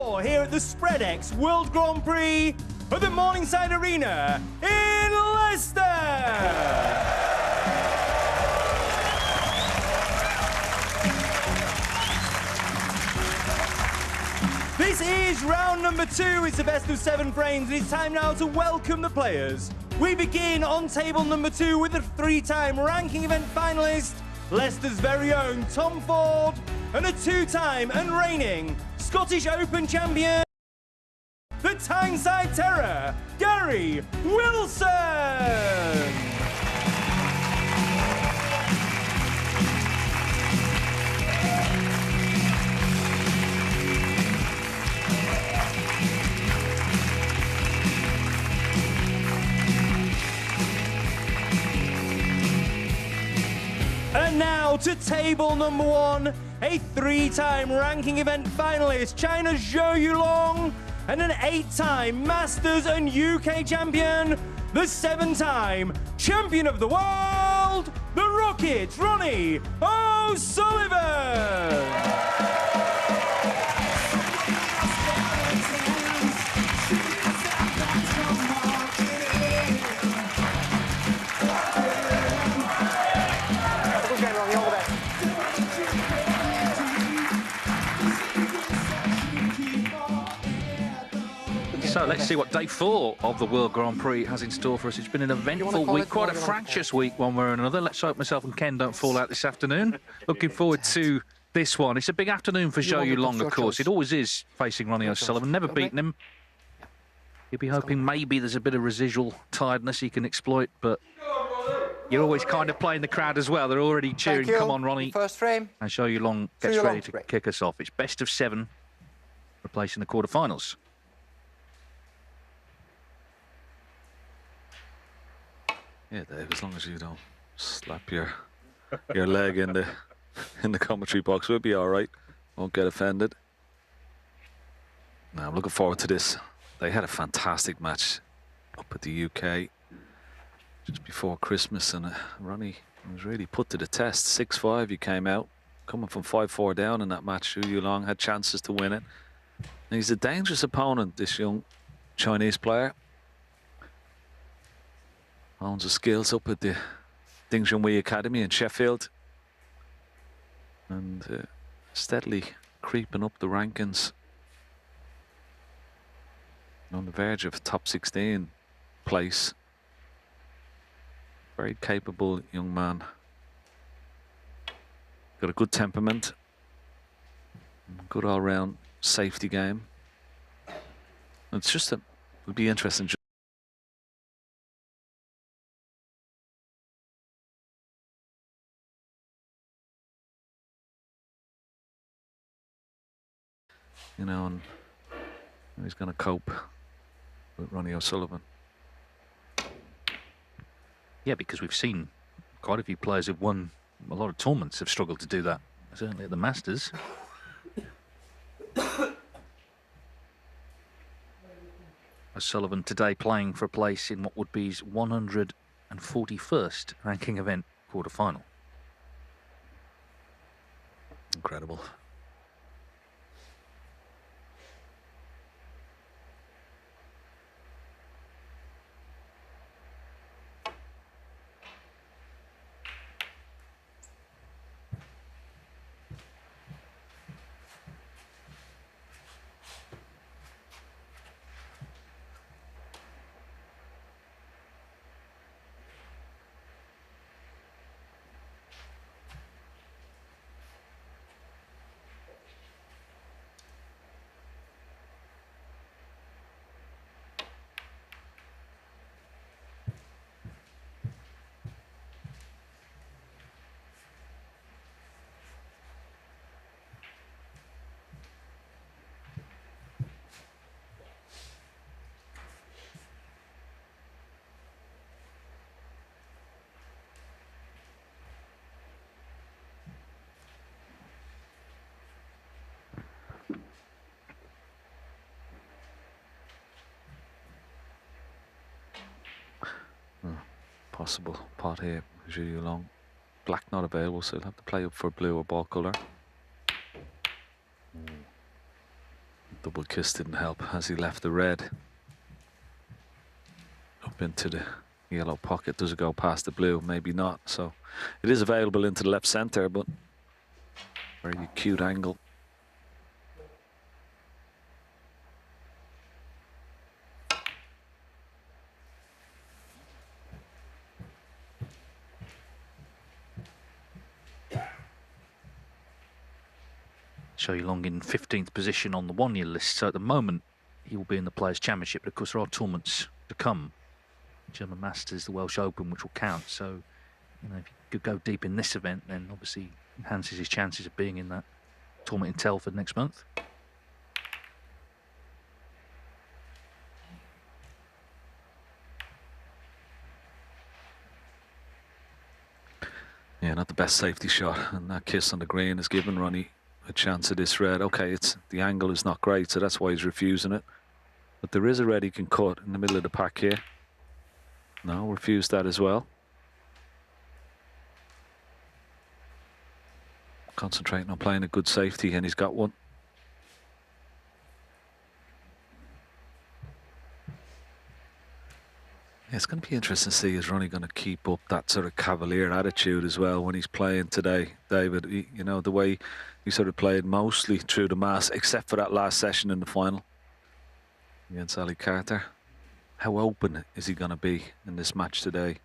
Here at the SpreadX World Grand Prix at the Morningside Arena in Leicester. This is round number 2. It's the best of 7 frames, and it's time now to welcome the players. We begin on table number 2 with a 3-time ranking event finalist, Leicester's very own Tom Ford, and a 2-time and reigning Scottish Open champion, the Tyneside Terror, Gary Wilson. And now to table number 1, a 3-time ranking event finalist, China's Zhou Yuelong, and an 8-time Masters and UK champion, the 7-time champion of the world, the Rocket's Ronnie O'Sullivan. So let's see what day 4 of the World Grand Prix has in store for us. It's been an eventful week, quite a fractious week one way or another. Let's hope myself and Ken don't fall out this afternoon. Looking forward to this one. It's a big afternoon for Zhou Yuelong, of course. It always is, facing Ronnie O'Sullivan. Never beaten him. You'll be hoping maybe there's a bit of residual tiredness he can exploit, but you're always kind of playing the crowd as well. They're already cheering, come on, Ronnie. First frame. And Zhou Yuelong gets ready to kick us off. It's best of 7, replacing the quarterfinals. Yeah, Dave, as long as you don't slap your leg in the commentary box, we'll be all right. Won't get offended. Now, I'm looking forward to this. They had a fantastic match up at the UK just before Christmas, and Ronnie was really put to the test. 6-5 he came out, coming from 5-4 down in that match. Zhou Yuelong had chances to win it. And he's a dangerous opponent, this young Chinese player. Owns his skills up at the Ding Junhui Academy in Sheffield, and steadily creeping up the rankings, on the verge of top 16 place. Very capable young man. Got a good temperament, good all-round safety game. It's just that it'll be interesting. You know, and he's going to cope with Ronnie O'Sullivan. Yeah, because we've seen quite a few players who've won a lot of tournaments have struggled to do that, certainly at the Masters. O'Sullivan today playing for a place in what would be his 141st ranking event quarter-final. Incredible. Possible pot here, Zhou Yuelong. Black not available, so he'll have to play up for blue or ball colour. Double kiss didn't help as he left the red up into the yellow pocket. Does it go past the blue? Maybe not. So it is available into the left center, but very acute angle. Yuelong in 15th position on the 1 year list, so at the moment he will be in the Players' Championship, but of course there are tournaments to come. German Masters, the Welsh Open, which will count, so you know, if you could go deep in this event, then obviously enhances his chances of being in that tournament in Telford next month. Yeah, not the best safety shot, and that kiss on the green has given Ronnie a chance at this red. Okay, the angle is not great, so that's why he's refusing it. But there is a red he can cut in the middle of the pack here. No, refused that as well. Concentrating on playing a good safety, and he's got one. Yeah, it's going to be interesting to see, is Ronnie going to keep up that sort of cavalier attitude as well when he's playing today, David? You know, the way he sort of played mostly through the mass, except for that last session in the final against Ali Carter. How open is he going to be in this match today?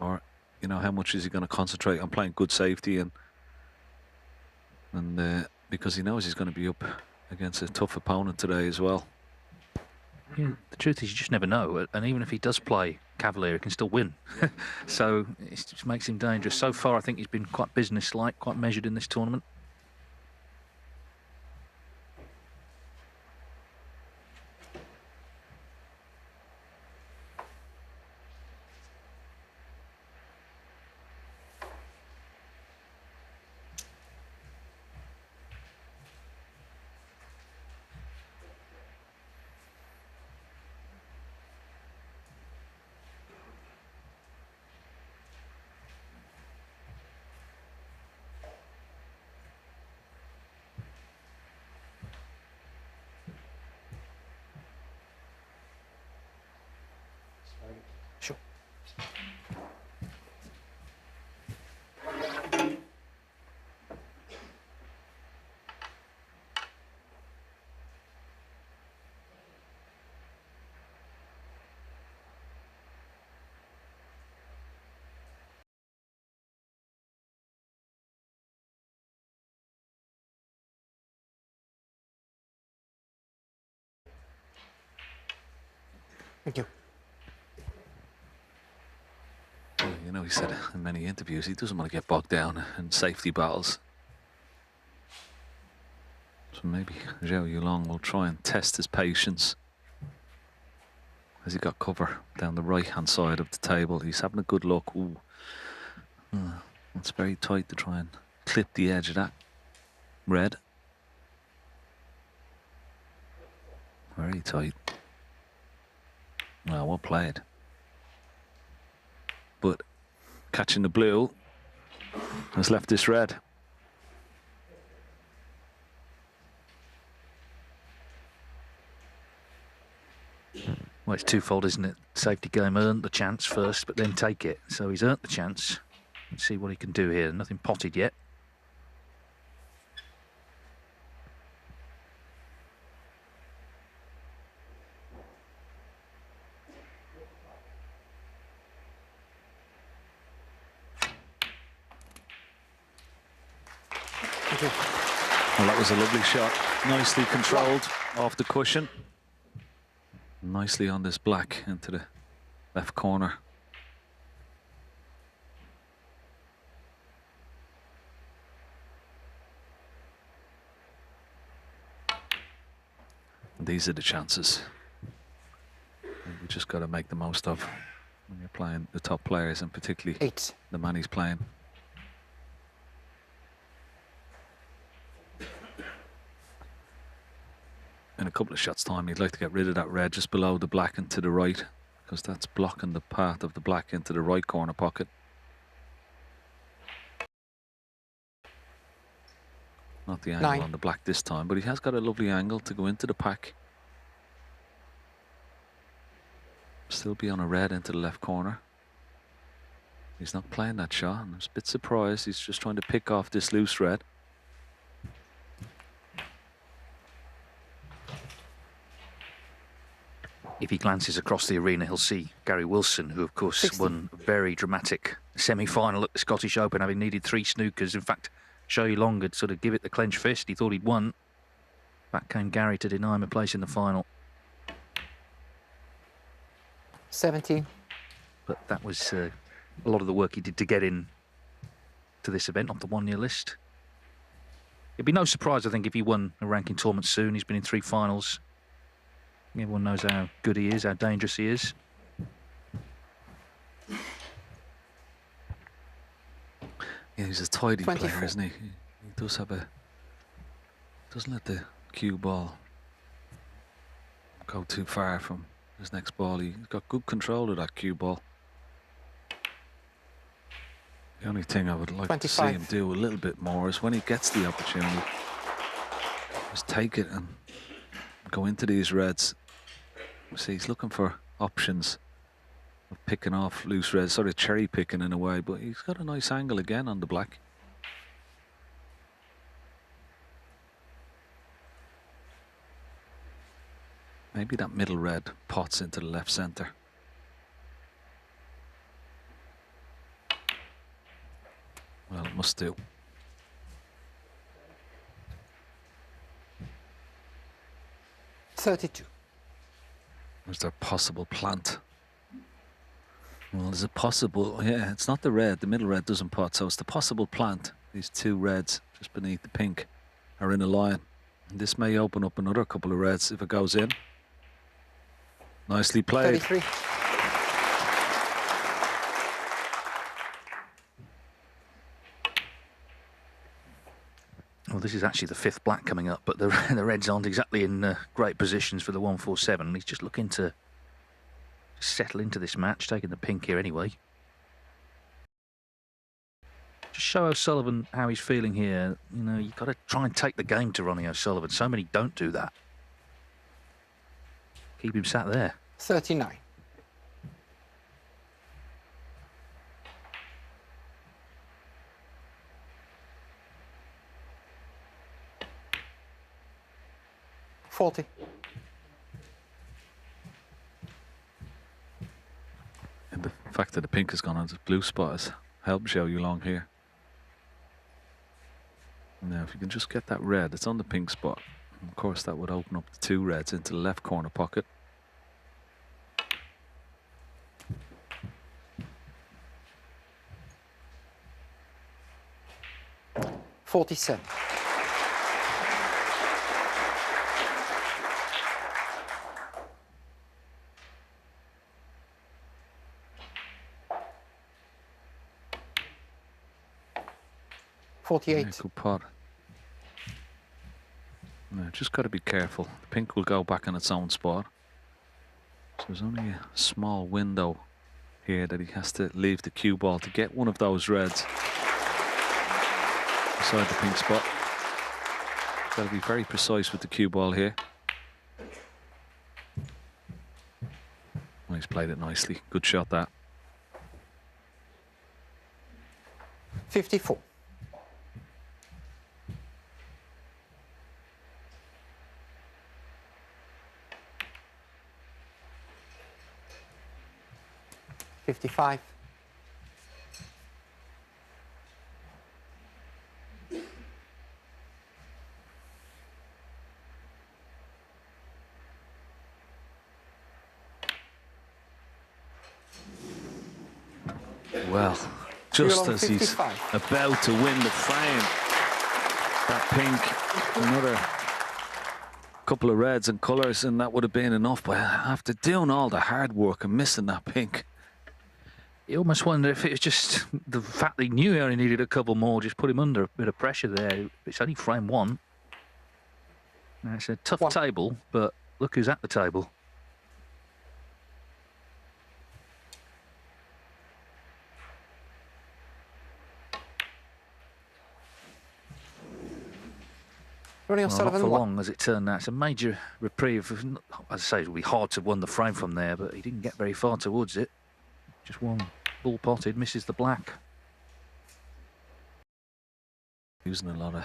Or, you know, how much is he going to concentrate on playing good safety and because he knows he's going to be up against a tough opponent today as well. Yeah, the truth is you just never know, and even if he does play cavalier, he can still win. So it just makes him dangerous. So far I think he's been quite business-like, quite measured in this tournament. Sure. Thank you. You know, he said in many interviews he doesn't want to get bogged down in safety battles. So maybe Zhou Yuelong will try and test his patience. Has he got cover down the right-hand side of the table? He's having a good look. Ooh. It's very tight to try and clip the edge of that red. Very tight. Well, well played. But catching the blue has left this red. Well, it's twofold, isn't it? Safety game, earned the chance first, but then take it. So he's earned the chance. Let's see what he can do here. Nothing potted yet. Well, that was a lovely shot. Nicely controlled off the cushion. Nicely on this black into the left corner. And these are the chances you just got to make the most of when you're playing the top players, and particularly the man he's playing. In a couple of shots time, you'd like to get rid of that red just below the black and to the right, because that's blocking the path of the black into the right corner pocket. Not the angle on the black this time, but he has got a lovely angle to go into the pack. Still be on a red into the left corner. He's not playing that shot. I'm a bit surprised. He's just trying to pick off this loose red. If he glances across the arena, he'll see Gary Wilson, who, of course, 60. won a very dramatic semi-final at the Scottish Open, having needed 3 snookers. In fact, Zhou Yuelong had sort of give it the clenched fist. He thought he'd won. Back came Gary to deny him a place in the final. 17. But that was a lot of the work he did to get in to this event off the 1-year list. It'd be no surprise, I think, if he won a ranking tournament soon. He's been in 3 finals. Everyone knows how good he is, how dangerous he is. Yeah, he's a tidy 24. player, isn't he? He does have a... doesn't let the cue ball go too far from his next ball. He's got good control of that cue ball. The only thing I would like 25. to see him do a little bit more is when he gets the opportunity, just take it and go into these reds. See, he's looking for options of picking off loose reds, sort of cherry picking in a way, but he's got a nice angle again on the black. Maybe that middle red pots into the left centre. Well, it must do. $32. Is there a possible plant? Well, is it possible? Yeah, it's not the red. The middle red doesn't pot, so it's the possible plant. These 2 reds just beneath the pink are in a line. And this may open up another couple of reds if it goes in. Nicely played. 33. Well, this is actually the 5th black coming up, but the reds aren't exactly in great positions for the 147. He's just looking to settle into this match, taking the pink here anyway. Just show O'Sullivan how he's feeling here. You know, you've got to try and take the game to Ronnie O'Sullivan. So many don't do that. Keep him sat there. 39. $40. And the fact that the pink has gone onto the blue spot has helped Zhou Yuelong here. Now, if you can just get that red, it's on the pink spot. Of course, that would open up the 2 reds into the left corner pocket. $47. $48. Yeah, good pot. No, just got to be careful. The pink will go back in its own spot. So there's only a small window here that he has to leave the cue ball to get one of those reds beside the pink spot. Got to be very precise with the cue ball here. Well, he's played it nicely. Good shot, that. 54. $55. Well, just Yuelong, as he's 55. about to win the frame, that pink, another couple of reds and colours, and that would have been enough. But after doing all the hard work and missing that pink, You almost wonder if it was just the fact that he knew he only needed a couple more, just put him under a bit of pressure there. It's only frame 1. Now, it's a tough table, but look who's at the table. Ronnie Well, not O'Sullivan for won. long, as it turned out. It's a major reprieve. As I say, it would be hard to have won the frame from there, but he didn't get very far towards it. Just one full potted, misses the black. Using a lot of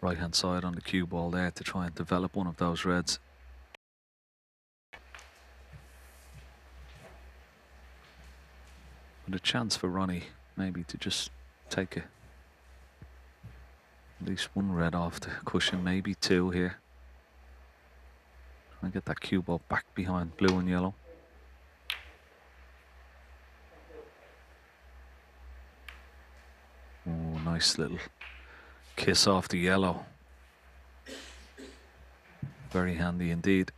right-hand side on the cue ball there to try and develop one of those reds. But a chance for Ronnie maybe to just take at least one red off the cushion, maybe two here. Try and get that cue ball back behind blue and yellow. Oh, nice little kiss off the yellow. Very handy indeed.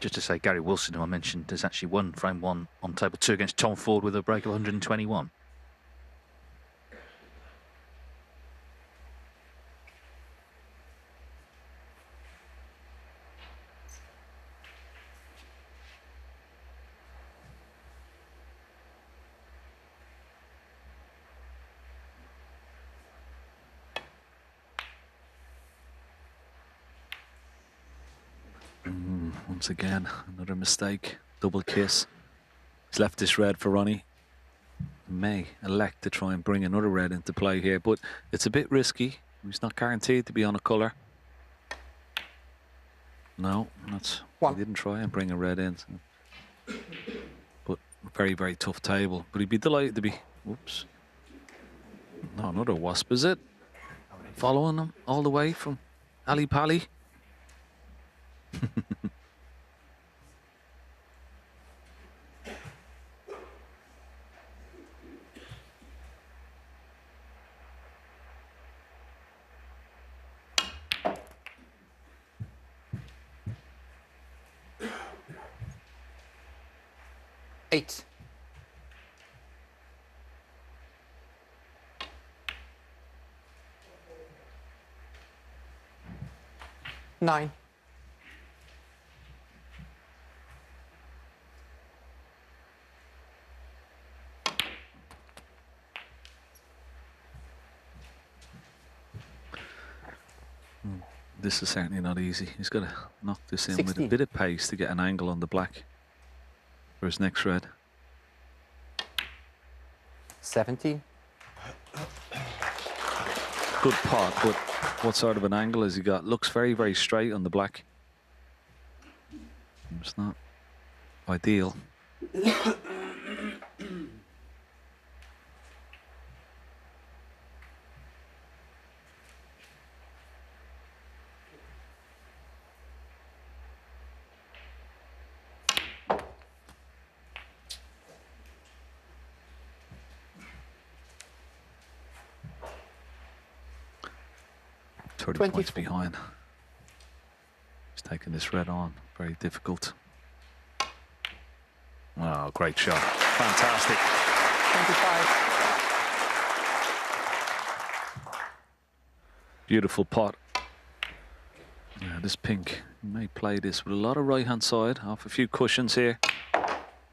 Just to say, Gary Wilson, who I mentioned, has actually won frame one on table two against Tom Ford with a break of 121. Once again, another mistake. Double kiss. He's left this red for Ronnie. May elect to try and bring another red into play here, but it's a bit risky. He's not guaranteed to be on a colour. No, that's he didn't try and bring a red in. So. But very, very tough table. But he'd be delighted to be. Whoops. No, another wasp, is it? Following him all the way from Ali Pali. Eight. Nine. This is certainly not easy. He's got to knock this in 16. with a bit of pace to get an angle on the black for his next red. 17. Good pot, but what sort of an angle has he got? Looks very, very straight on the black. It's not ideal. Points behind. He's taking this red on. Very difficult. Oh, great shot. Fantastic. 25. Beautiful pot. Yeah, this pink may play this with a lot of right-hand side off a few cushions here.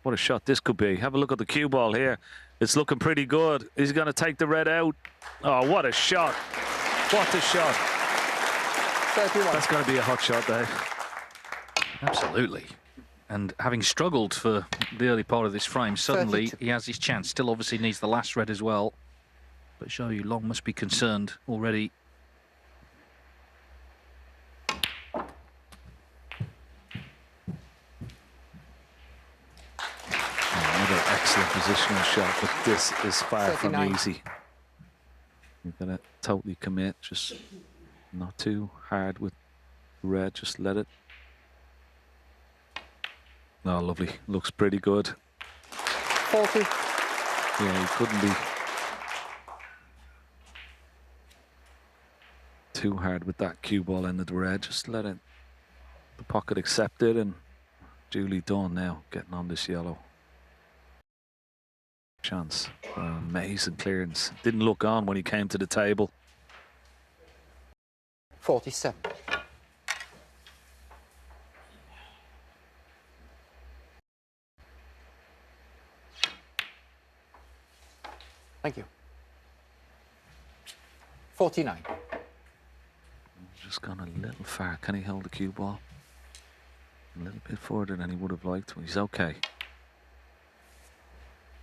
What a shot this could be. Have a look at the cue ball here. It's looking pretty good. He's going to take the red out. Oh, what a shot. What a shot. 31. That's going to be a hot shot, Dave. Absolutely. And having struggled for the early part of this frame, suddenly 32. he has his chance. Still obviously needs the last red as well. But Zhou Yuelong must be concerned already. Another excellent positional shot, but this is far 39. from easy. You've got to totally commit, just not too hard with red, just let it. Oh, lovely. Looks pretty good. 40. Yeah, he couldn't be too hard with that cue ball into the red. Just let it, the pocket accept it, and duly done now, getting on this yellow. Chance for an amazing clearance. Didn't look on when he came to the table. 47. Thank you. 49. Just gone a little far. Can he hold the cue ball? A little bit further than he would have liked. He's okay.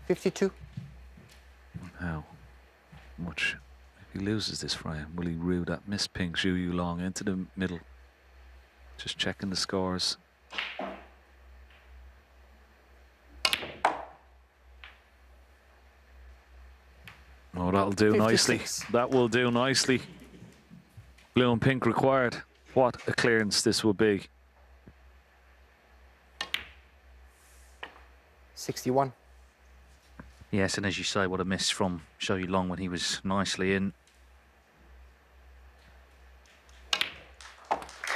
52. How much? If he loses this frame, will he rue that missed ping Zhou Yuelong into the middle? Just checking the scores. Oh, that'll do 56. nicely. That will do nicely. Blue and pink required. What a clearance this will be. 61. Yes, and as you say, what a miss from Zhou Yuelong when he was nicely in.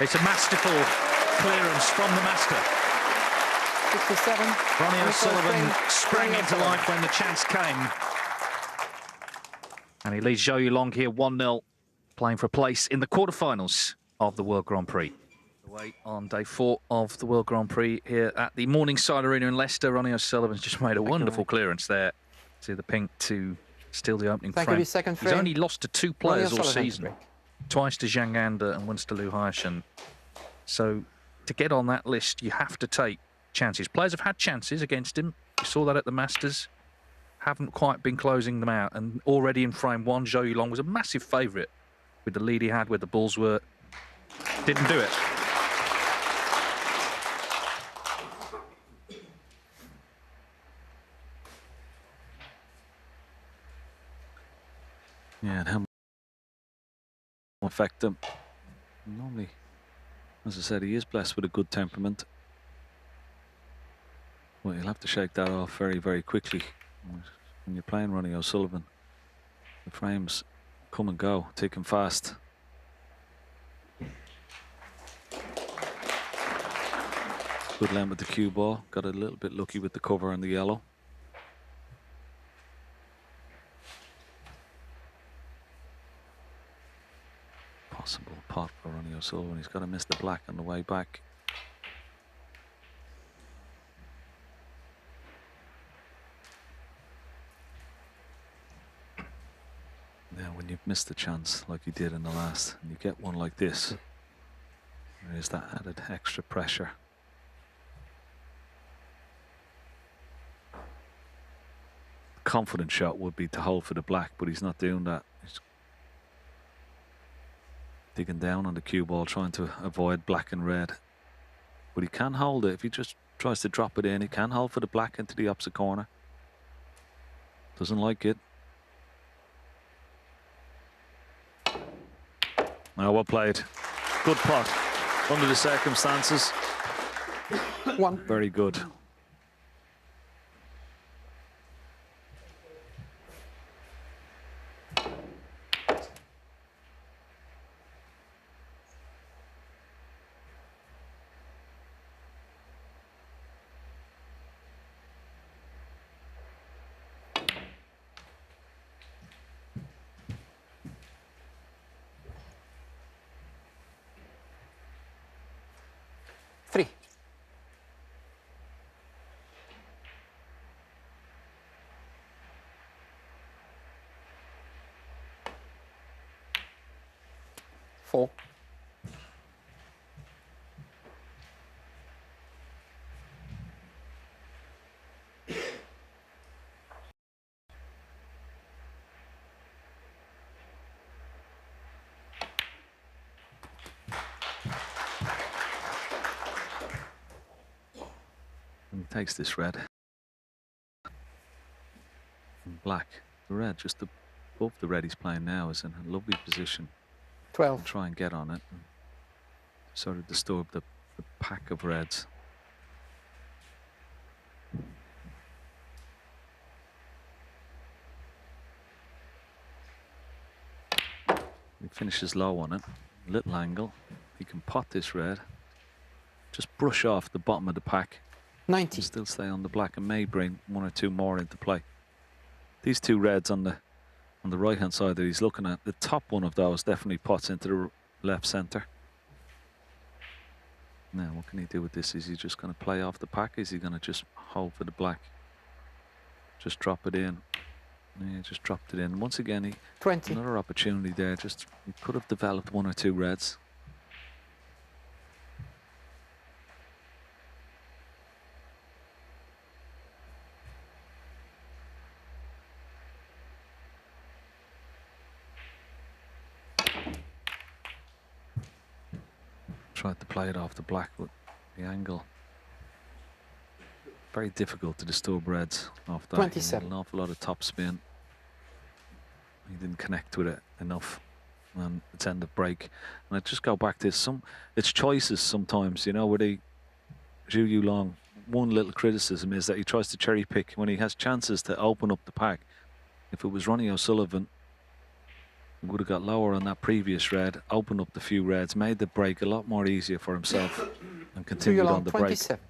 It's a masterful clearance from the master. 67. Ronnie O'Sullivan sprang into life when the chance came. And he leads Zhou Yuelong here 1-0, playing for a place in the quarterfinals of the World Grand Prix. Away on day 4 of the World Grand Prix here at the Morningside Arena in Leicester. Ronnie O'Sullivan's just made a wonderful clearance there to the pink to steal the opening frame. He's only lost to 2 players all season, twice to Zhang Anda and once to Liu Haishan. So to get on that list, you have to take chances. Players have had chances against him. You saw that at the Masters. Haven't quite been closing them out. And already in frame 1, Zhou Yuelong was a massive favourite with the lead he had, where the balls were. Didn't do it. Yeah, and how affect him. Normally, as I said, he is blessed with a good temperament. Well, you'll have to shake that off very, very quickly. When you're playing Ronnie O'Sullivan, the frames come and go, ticking fast. Good length with the cue ball. Got a little bit lucky with the cover and the yellow. Possible pot for Ronnie O'Sullivan. He's got to miss the black on the way back. Now, when you've missed a chance like you did in the last, and you get one like this, there is that added extra pressure. The confident shot would be to hold for the black, but he's not doing that. He's digging down on the cue ball, trying to avoid black and red. But he can hold it. If he just tries to drop it in, he can hold for the black into the opposite corner. Doesn't like it. Now, well played. Good pot under the circumstances. 1. Very good. Four. And he takes this red. And black. The red just above the red he's playing now is in a lovely position. 12. Try and get on it and sort of disturb the pack of reds. He finishes low on it, little angle. He can pot this red, just brush off the bottom of the pack. 90. And still stay on the black and may bring 1 or 2 more into play. These 2 reds on the right hand side that he's looking at, the top one of those definitely pots into the left center. Now, what can he do with this? Is he just going to play off the pack? Is he going to just hold for the black? Just drop it in. Yeah, just dropped it in. Once again, 20. another opportunity there. Just he could have developed 1 or 2 reds. Tried to play it off the black, but the angle. Very difficult to disturb reds off that. 27. An awful lot of top spin. He didn't connect with it enough, and it's end of break. And I just go back to it's choices sometimes, you know, where Zhou Yuelong, one little criticism is that he tries to cherry pick when he has chances to open up the pack. If it was Ronnie O'Sullivan, he would have got lower on that previous red, opened up the few reds, made the break a lot more easier for himself, and continued on the break. 27.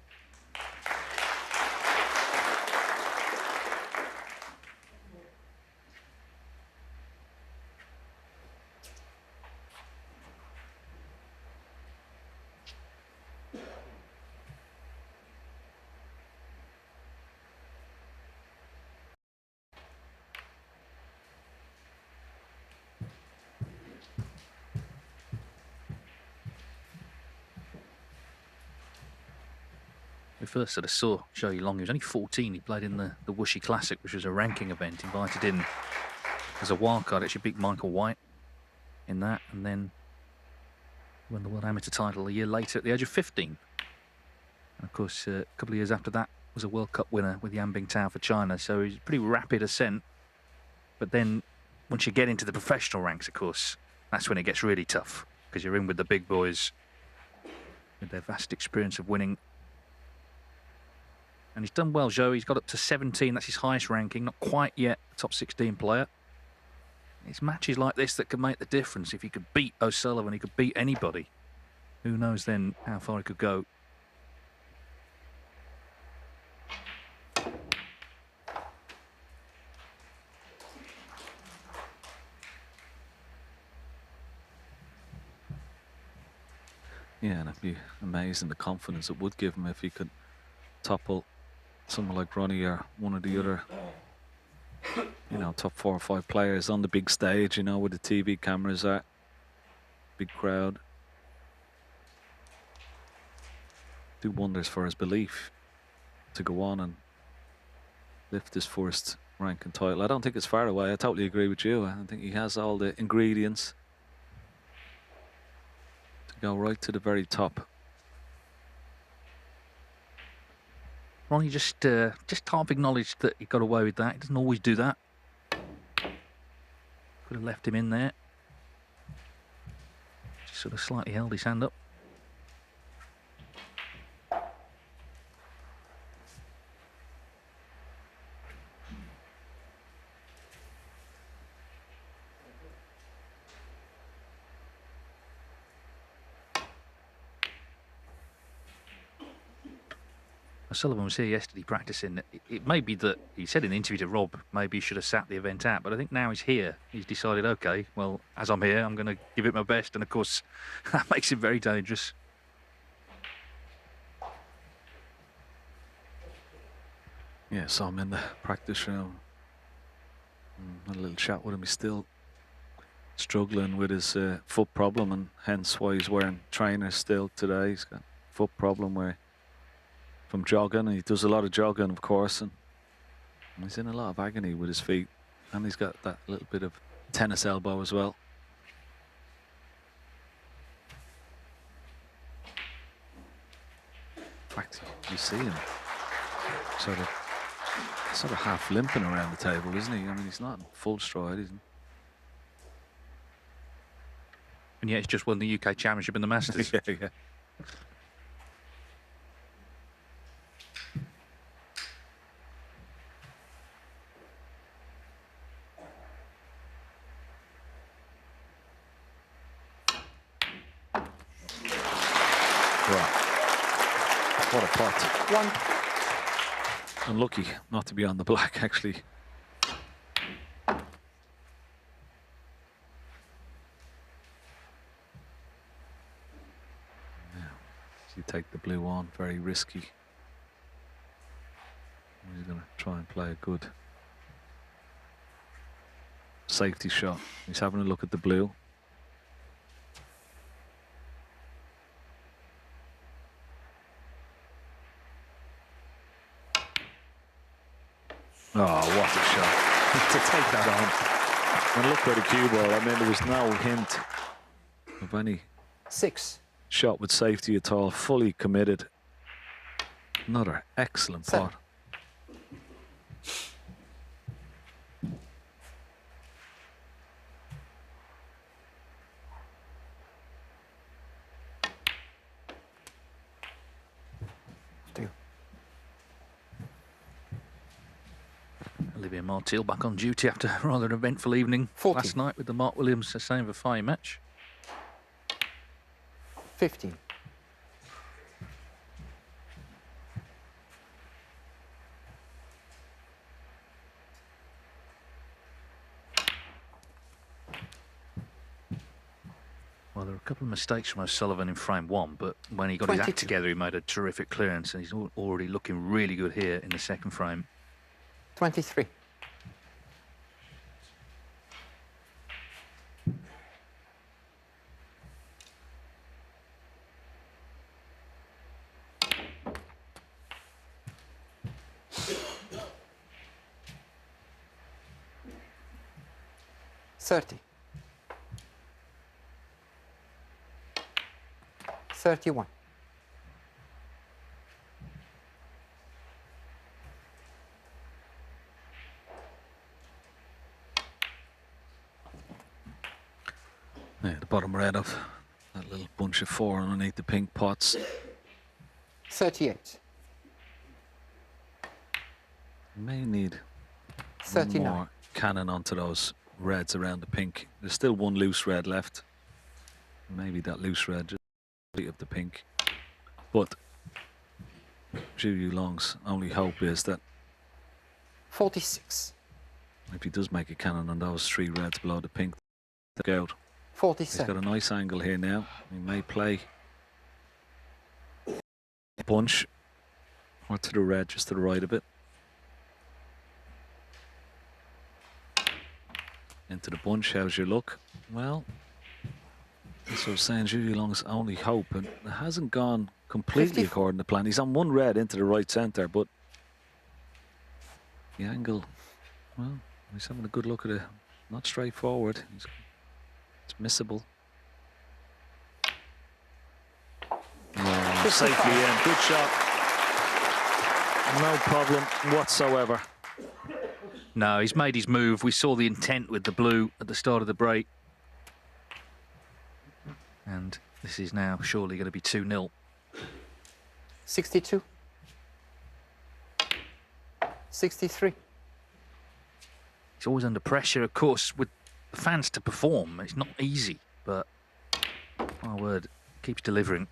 We first sort of saw Zhou Yuelong. He was only 14. He played in the Wuxi Classic, which was a ranking event, invited in as a wildcard. Actually beat Michael White in that, and then won the World Amateur title a year later at the age of 15. And of course, a couple of years after that, was a World Cup winner with Yan Bingtao for China. So he's a pretty rapid ascent. But then once you get into the professional ranks, of course, that's when it gets really tough, because you're in with the big boys with their vast experience of winning. And he's done well, Zhou. He's got up to 17. That's his highest ranking. Not quite yet a top 16 player. It's matches like this that can make the difference. If he could beat O'Sullivan, he could beat anybody. Who knows then how far he could go. Yeah, and it'd be amazing the confidence it would give him if he could topple someone like Ronnie or one of the other, you know, top 4 or 5 players on the big stage, you know, with the TV cameras at, big crowd. Do wonders for his belief to go on and lift his first ranking title. I don't think it's far away. I totally agree with you. I think he has all the ingredients to go right to the very top. Ronnie just half acknowledged that he got away with that. He doesn't always do that. Could have left him in there. Just sort of slightly held his hand up. Sullivan was here yesterday practicing. It may be that he said in the interview to Rob, maybe he should have sat the event out, but I think now he's here. He's decided, okay, well, as I'm here, I'm going to give it my best. And of course, that makes him very dangerous. Yeah, so I'm in the practice room. Had a little chat with him. He's still struggling with his foot problem, and hence why he's wearing trainers still today. He's got a foot problem where from jogging, and he does a lot of jogging, of course, and he's in a lot of agony with his feet, and he's got that little bit of tennis elbow as well. In fact, you see him sort of half limping around the table, isn't he? I mean, he's not in full stride, isn't he? And yet he's just won the UK Championship in the Masters. Yeah. What a pot. 1. Unlucky not to be on the black, actually. Yeah. So you take the blue on, very risky. He's going to try and play a good safety shot. He's having a look at the blue. Oh, what a shot. To take that on. And look where the cue ball, I mean, there was no hint of any 6. shot with safety at all. Fully committed. Another excellent 7. pot. Olivia Martil back on duty after a rather eventful evening 14. last night with the Mark Williams Sustain for Fire match. 15. Well, there were a couple of mistakes from O'Sullivan in frame 1, but when he got his act 22. together, he made a terrific clearance, and he's already looking really good here in the second frame. 23. $30. 31. Yeah, the bottom red of that little bunch of 4 underneath the pink pots. 38. May need 39. more cannon onto those reds around the pink. There's still one loose red left. Maybe that loose red just of the pink. But Zhou Yuelong's only hope is that 46. if he does make a cannon on those 3 reds below the pink, they'll go out. He's 47. got a nice angle here now. He may play a bunch or to the red, just to the right of it. Into the bunch, how's your luck? Well, that's what I was saying, Zhou Yuelong's only hope, and it hasn't gone completely 54. according to plan. He's on one red into the right centre, but the angle, well, he's having a good look at it. Not straightforward. It's missable. Oh, safely in. Good shot. No problem whatsoever. No, he's made his move. We saw the intent with the blue at the start of the break. And this is now surely going to be 2-0. 62. 63. He's always under pressure, of course, with the fans to perform. It's not easy, but my word, keeps delivering.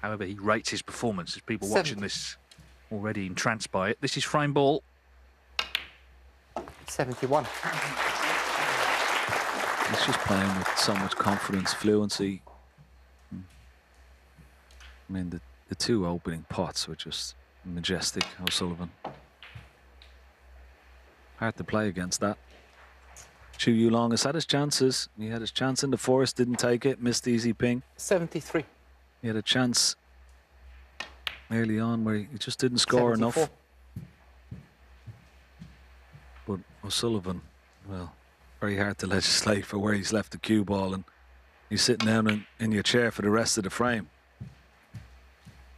However, he rates his performance. There's people 70. watching this already entranced by it. This is frame ball. 71. He's just playing with so much confidence, fluency. I mean, the 2 opening pots were just majestic, O'Sullivan. Hard to play against that. Zhou Yuelong has had his chances. He had his chance in the forest, didn't take it, missed easy ping. 73. He had a chance early on where he just didn't score 74. enough. But O'Sullivan, well, very hard to legislate for where he's left the cue ball, and he's sitting down in your chair for the rest of the frame.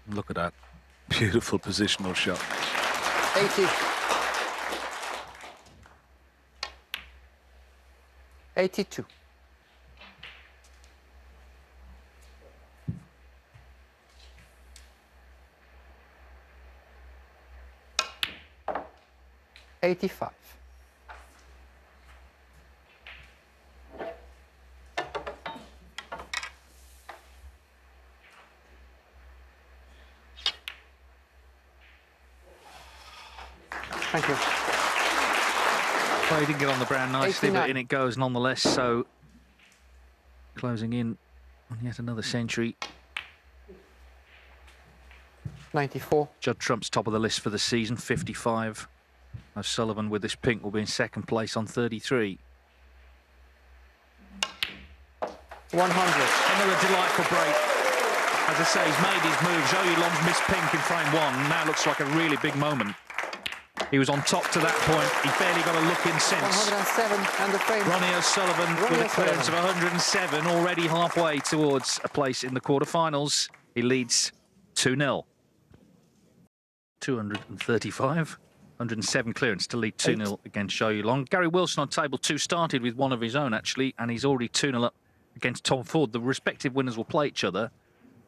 Look at that. Beautiful positional shot. 80. 82. 85. Thank you. Well, he didn't get on the brown nicely, 89. but in it goes nonetheless. So closing in on yet another century. 94. Judd Trump's top of the list for the season, 55. O'Sullivan with this pink will be in second place on 33. 100. Another delightful break. As I say, he's made his move. Zhou Yuelong's missed pink in frame one. Now looks like a really big moment. He was on top to that point. He barely got a look in since. 107 and the frame. Ronnie O'Sullivan with a clearance of 107, already halfway towards a place in the quarterfinals. He leads 2-0. 235. 107 clearance to lead 2-0 against Zhou Yuelong. Gary Wilson on table 2 started with one of his own, actually, and he's already 2-0 up against Tom Ford. The respective winners will play each other.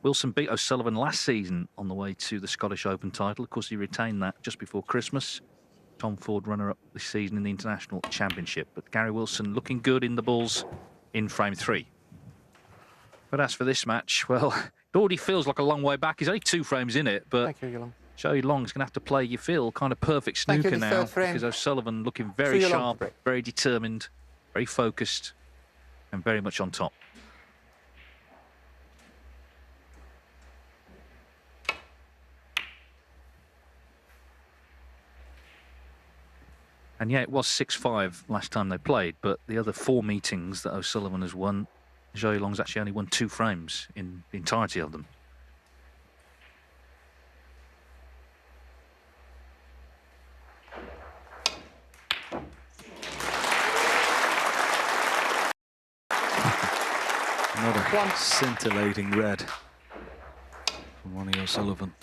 Wilson beat O'Sullivan last season on the way to the Scottish Open title. Of course, he retained that just before Christmas. Tom Ford runner-up this season in the International Championship. But Gary Wilson looking good in the balls in frame 3. But as for this match, well, it already feels like a long way back. He's only 2 frames in it, but Thank you, Yuelong. Zhou Yuelong's going to have to play, you feel, kind of perfect snooker now, because O'Sullivan looking very sharp, very determined, very focused, and very much on top. And yeah, it was 6-5 last time they played, but the other 4 meetings that O'Sullivan has won, Zhou Yuelong's actually only won 2 frames in the entirety of them. Another scintillating red from Ronnie O'Sullivan.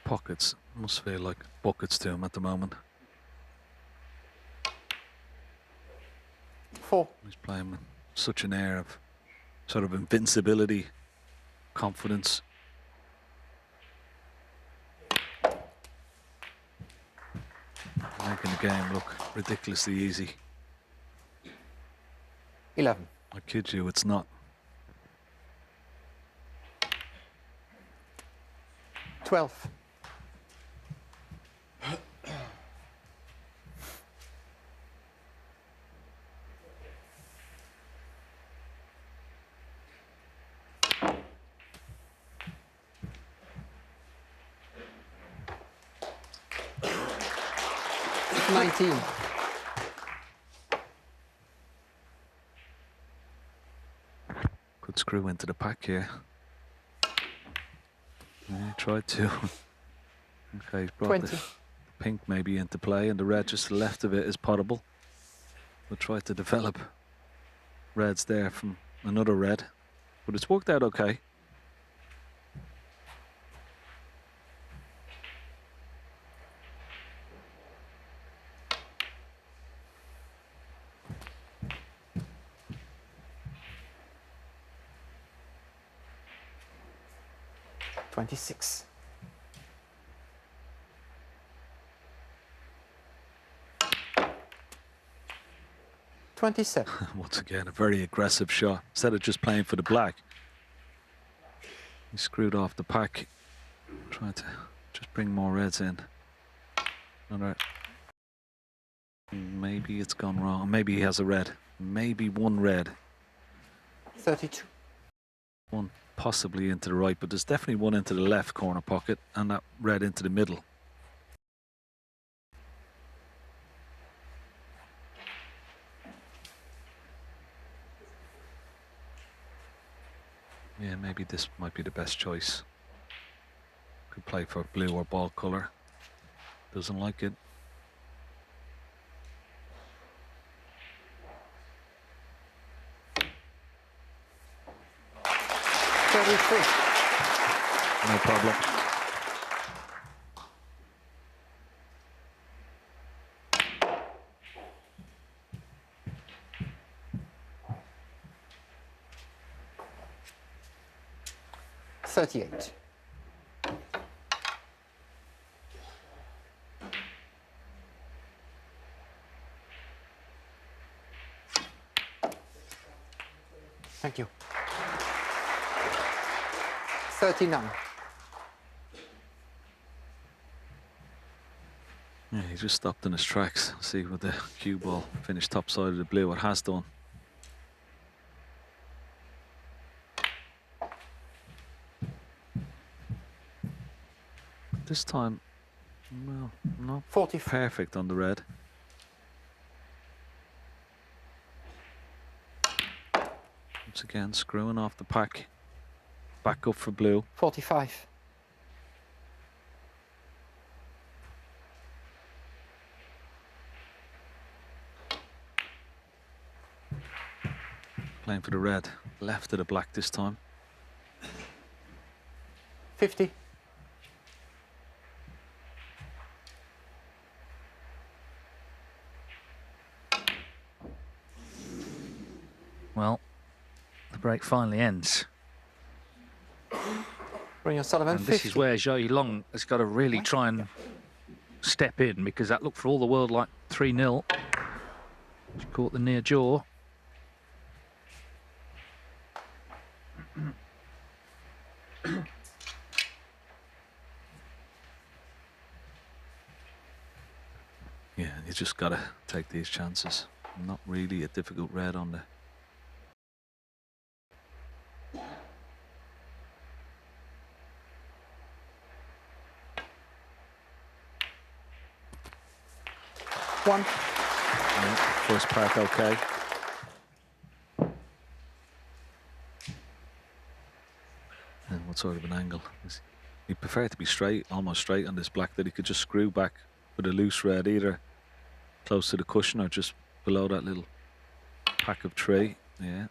Pockets must feel like buckets to him at the moment. 4. He's playing with such an air of sort of invincibility, confidence. Making the game look ridiculously easy. 11. I kid you, it's not. 12. Could screw into the pack here. Yeah, he tried to. Okay, he's brought 20. the pink maybe into play, and the red just to the left of it is potable. We'll try to develop reds there from another red, but it's worked out okay. $26. $27. Once again, a very aggressive shot. Instead of just playing for the black, he screwed off the pack, trying to just bring more reds in. Another. Maybe it's gone wrong. Maybe he has a red. Maybe one red. 32. One possibly into the right, but there's definitely one into the left corner pocket and that red into the middle. Yeah, maybe this might be the best choice. Could play for blue or ball color. Doesn't like it. No problem. $38. Thank you. 39. Yeah, he just stopped in his tracks. See with the cue ball finished top side of the blue. It has done. This time, well, not 40. perfect on the red. Once again, screwing off the pack. Back up for blue. 45. Playing for the red. Left of the black this time. 50. Well, the break finally ends. Ronnie O'Sullivan, And 50. this is where Zhou Yuelong has got to really try and step in, because that looked for all the world like 3-0. She caught the near jaw. Yeah, you just got to take these chances. Not really a difficult red on the... One. Yeah, first part okay. And what sort of an angle? He preferred to be straight, almost straight on this black, that he could just screw back with a loose red, either close to the cushion or just below that little pack of tray. Yeah.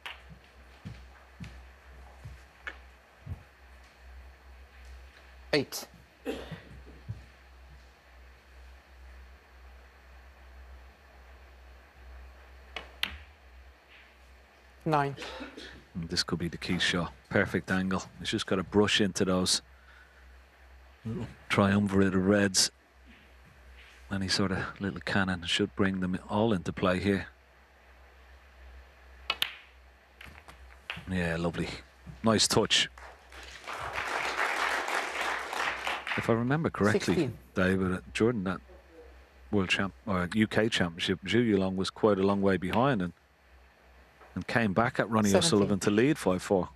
Eight. Nine. And this could be the key shot. Perfect angle. He's just got to brush into those little triumvirate of reds. Any sort of little cannon should bring them all into play here. Yeah, lovely. Nice touch. If I remember correctly, 16. David, during that World Champ or UK Championship, Zhou Yuelong was quite a long way behind and came back at Ronnie 17. O'Sullivan to lead 5-4.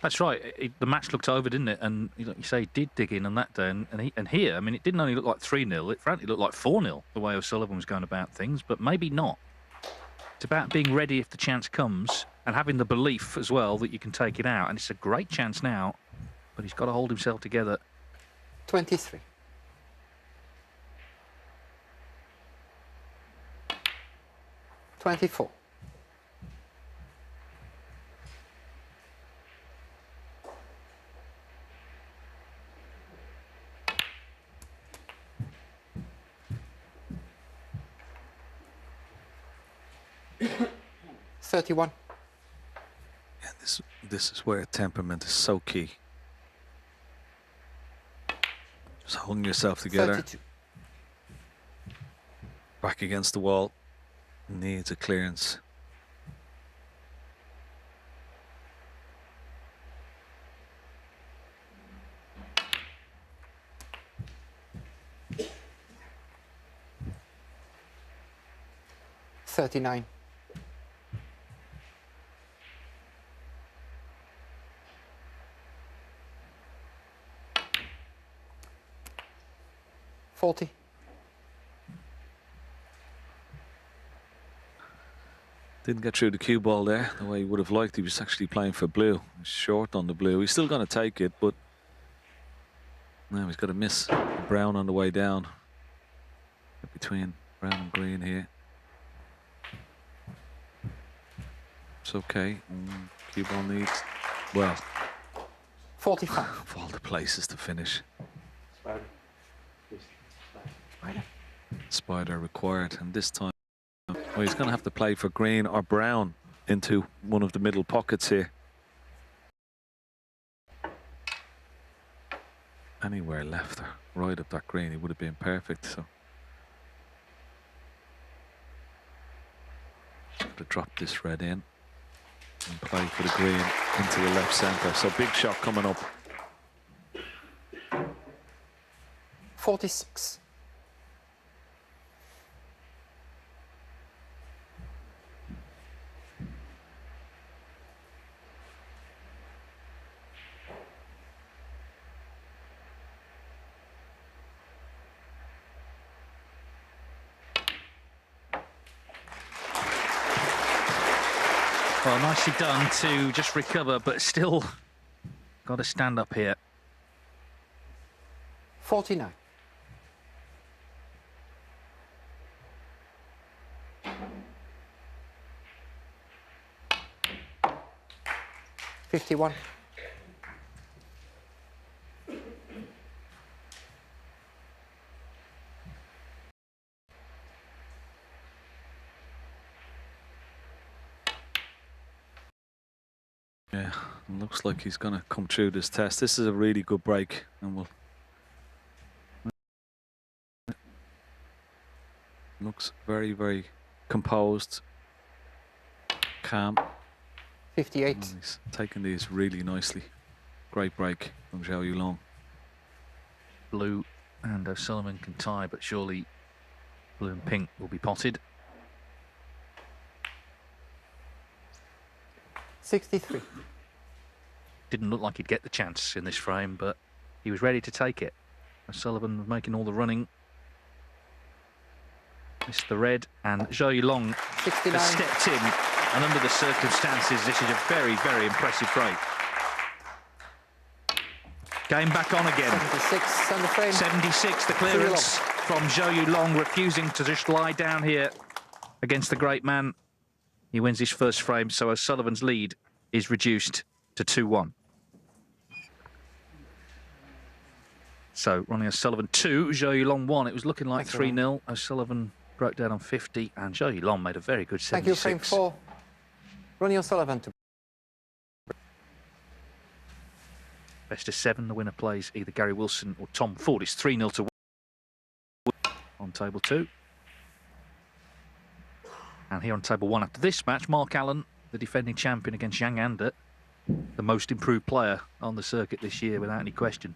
That's right. The match looked over, didn't it? And like you say, he did dig in on that day. And here, I mean, it didn't only look like 3-0. It frankly looked like 4-0, the way O'Sullivan was going about things. But maybe not. It's about being ready if the chance comes and having the belief as well that you can take it out. And it's a great chance now, but he's got to hold himself together. 23. $24. $31. Yeah, this is where temperament is so key. Just holding yourself together. 32. Back against the wall. Needs a clearance. $39. $40. Didn't get through the cue ball there the way he would have liked. He was actually playing for blue. He's short on the blue. He's still going to take it, but now he's got to miss brown on the way down. Between brown and green here. It's okay. Cue ball needs, well, 45. of all the places to finish. Spider required, and this time, well, he's going to have to play for green or brown into one of the middle pockets here. Anywhere left or right of that green, he would have been perfect. So, got to drop this red in and play for the green into the left centre. So big shot coming up. 46. Well, nicely done to just recover, but still got to stand up here. 49. $51. Yeah, looks like he's going to come through this test. This is a really good break, and we'll. Looks very, very composed, calm. 58. And he's taking these really nicely. Great break from Zhou Yuelong. Blue and O'Sullivan can tie, but surely blue and pink will be potted. 63. Didn't look like he'd get the chance in this frame, but he was ready to take it. O'Sullivan was making all the running. Missed the red, and Zhou Yuelong 69. has stepped in, and under the circumstances, this is a very, very impressive break. Game back on again. 76 on the frame. 76, the clearance from Zhou Yuelong, refusing to just lie down here against the great man. He wins his first frame, so O'Sullivan's lead is reduced to 2-1. So Ronnie O'Sullivan 2, Zhou Yuelong 1. It was looking like 3-0. O'Sullivan broke down on 50, and Zhou Yuelong made a very good 76. Thank you, frame 4. Ronnie O'Sullivan to Best of 7, the winner plays either Gary Wilson or Tom Ford. It's 3-0 to on table 2. And here on table 1 after this match, Mark Allen, the defending champion against Yang Ander, the most improved player on the circuit this year without any question.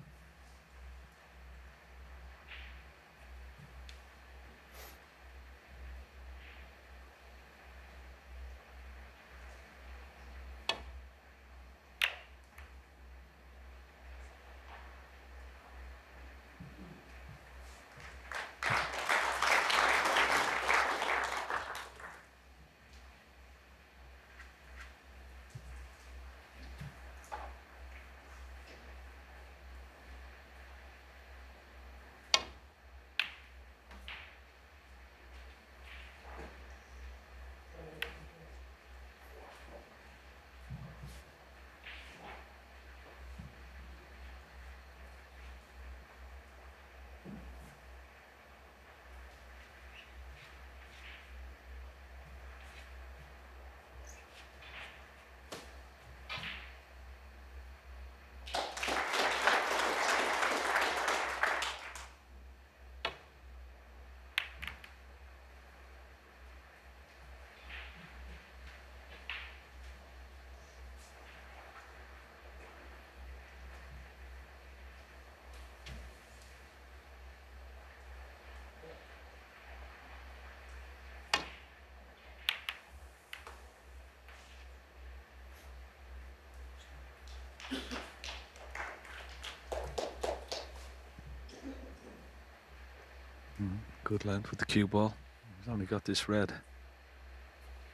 Good length with the cue ball. He's only got this red.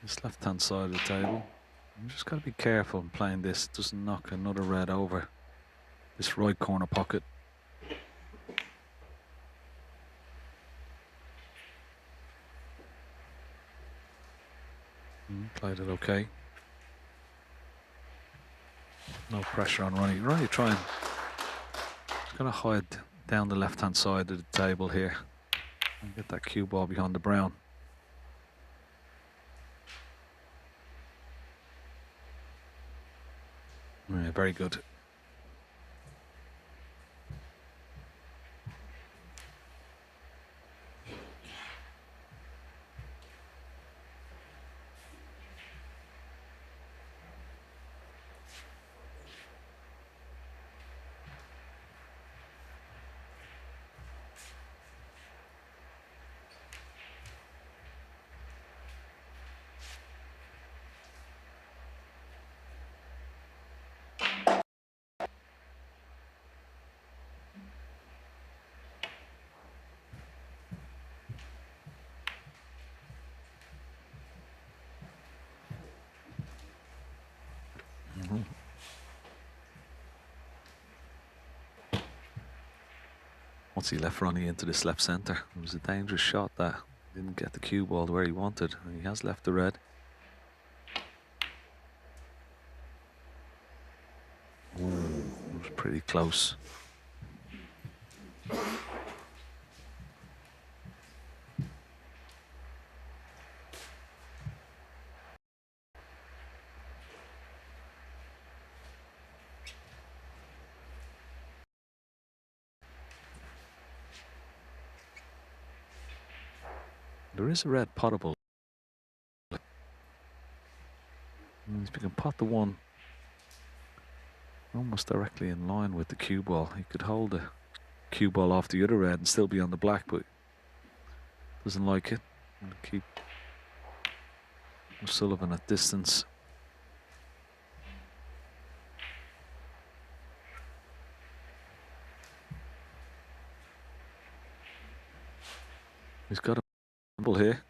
This left-hand side of the table. You just got to be careful in playing this. Doesn't knock another red over this right corner pocket. Played it okay. No pressure on Ronnie. Ronnie trying. He's going to hide down the left-hand side of the table here and get that cue ball behind the brown. Yeah, very good. Once he left Ronnie into this left centre, it was a dangerous shot that didn't get the cue ball where he wanted. And he has left the red. Ooh, it was pretty close. There is a red potable. If we can pot the one almost directly in line with the cue ball, he could hold the cue ball off the other red and still be on the black, but doesn't like it. And keep O'Sullivan at distance. He's got a ball here.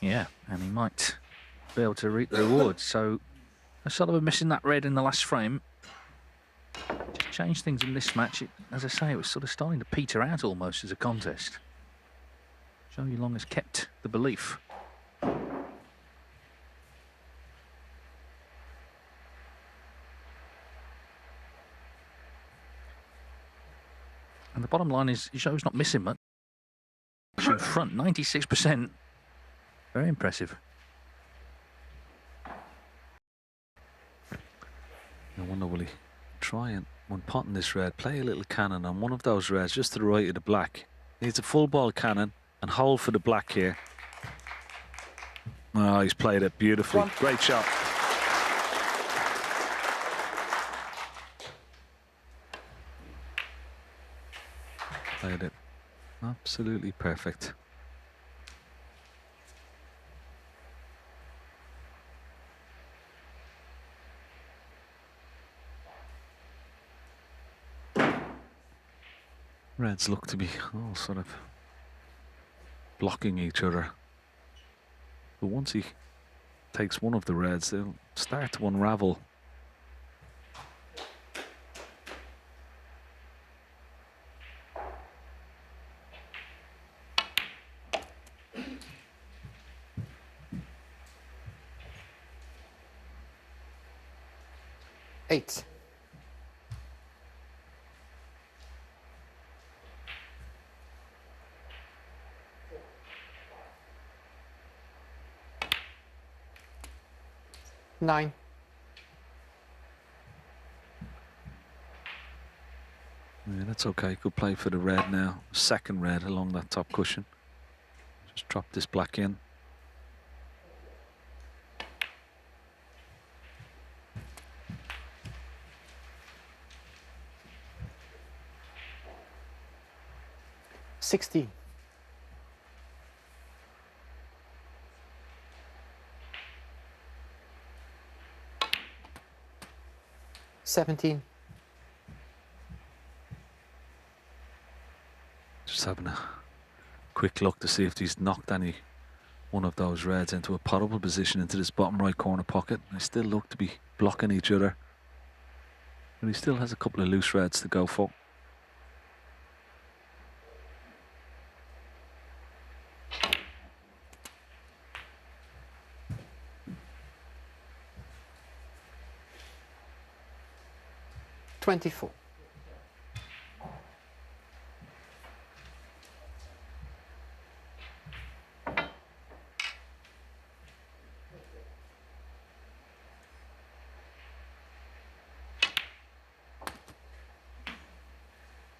Yeah, and he might be able to reap the reward. So O'Sullivan missing that red in the last frame. Just changed things in this match. As I say, it was sort of starting to peter out almost as a contest. Zhou Yuelong has kept the belief. And the bottom line is Zhou's not missing much. In front, 96%. Very impressive. I wonder, will he try and, when potting this red, play a little cannon on one of those reds just to the right of the black. Needs a full ball cannon and hold for the black here. Oh, he's played it beautifully. Great shot. Played it absolutely perfect. Reds look to be all sort of blocking each other. But once he takes one of the reds, they'll start to unravel. Eight. Nine. Yeah, that's okay. Good play for the red now. Second red along that top cushion. Just drop this black in. $60. 17. Just having a quick look to see if he's knocked any one of those reds into a potable position into this bottom right corner pocket. They still look to be blocking each other. But he still has a couple of loose reds to go for. $24.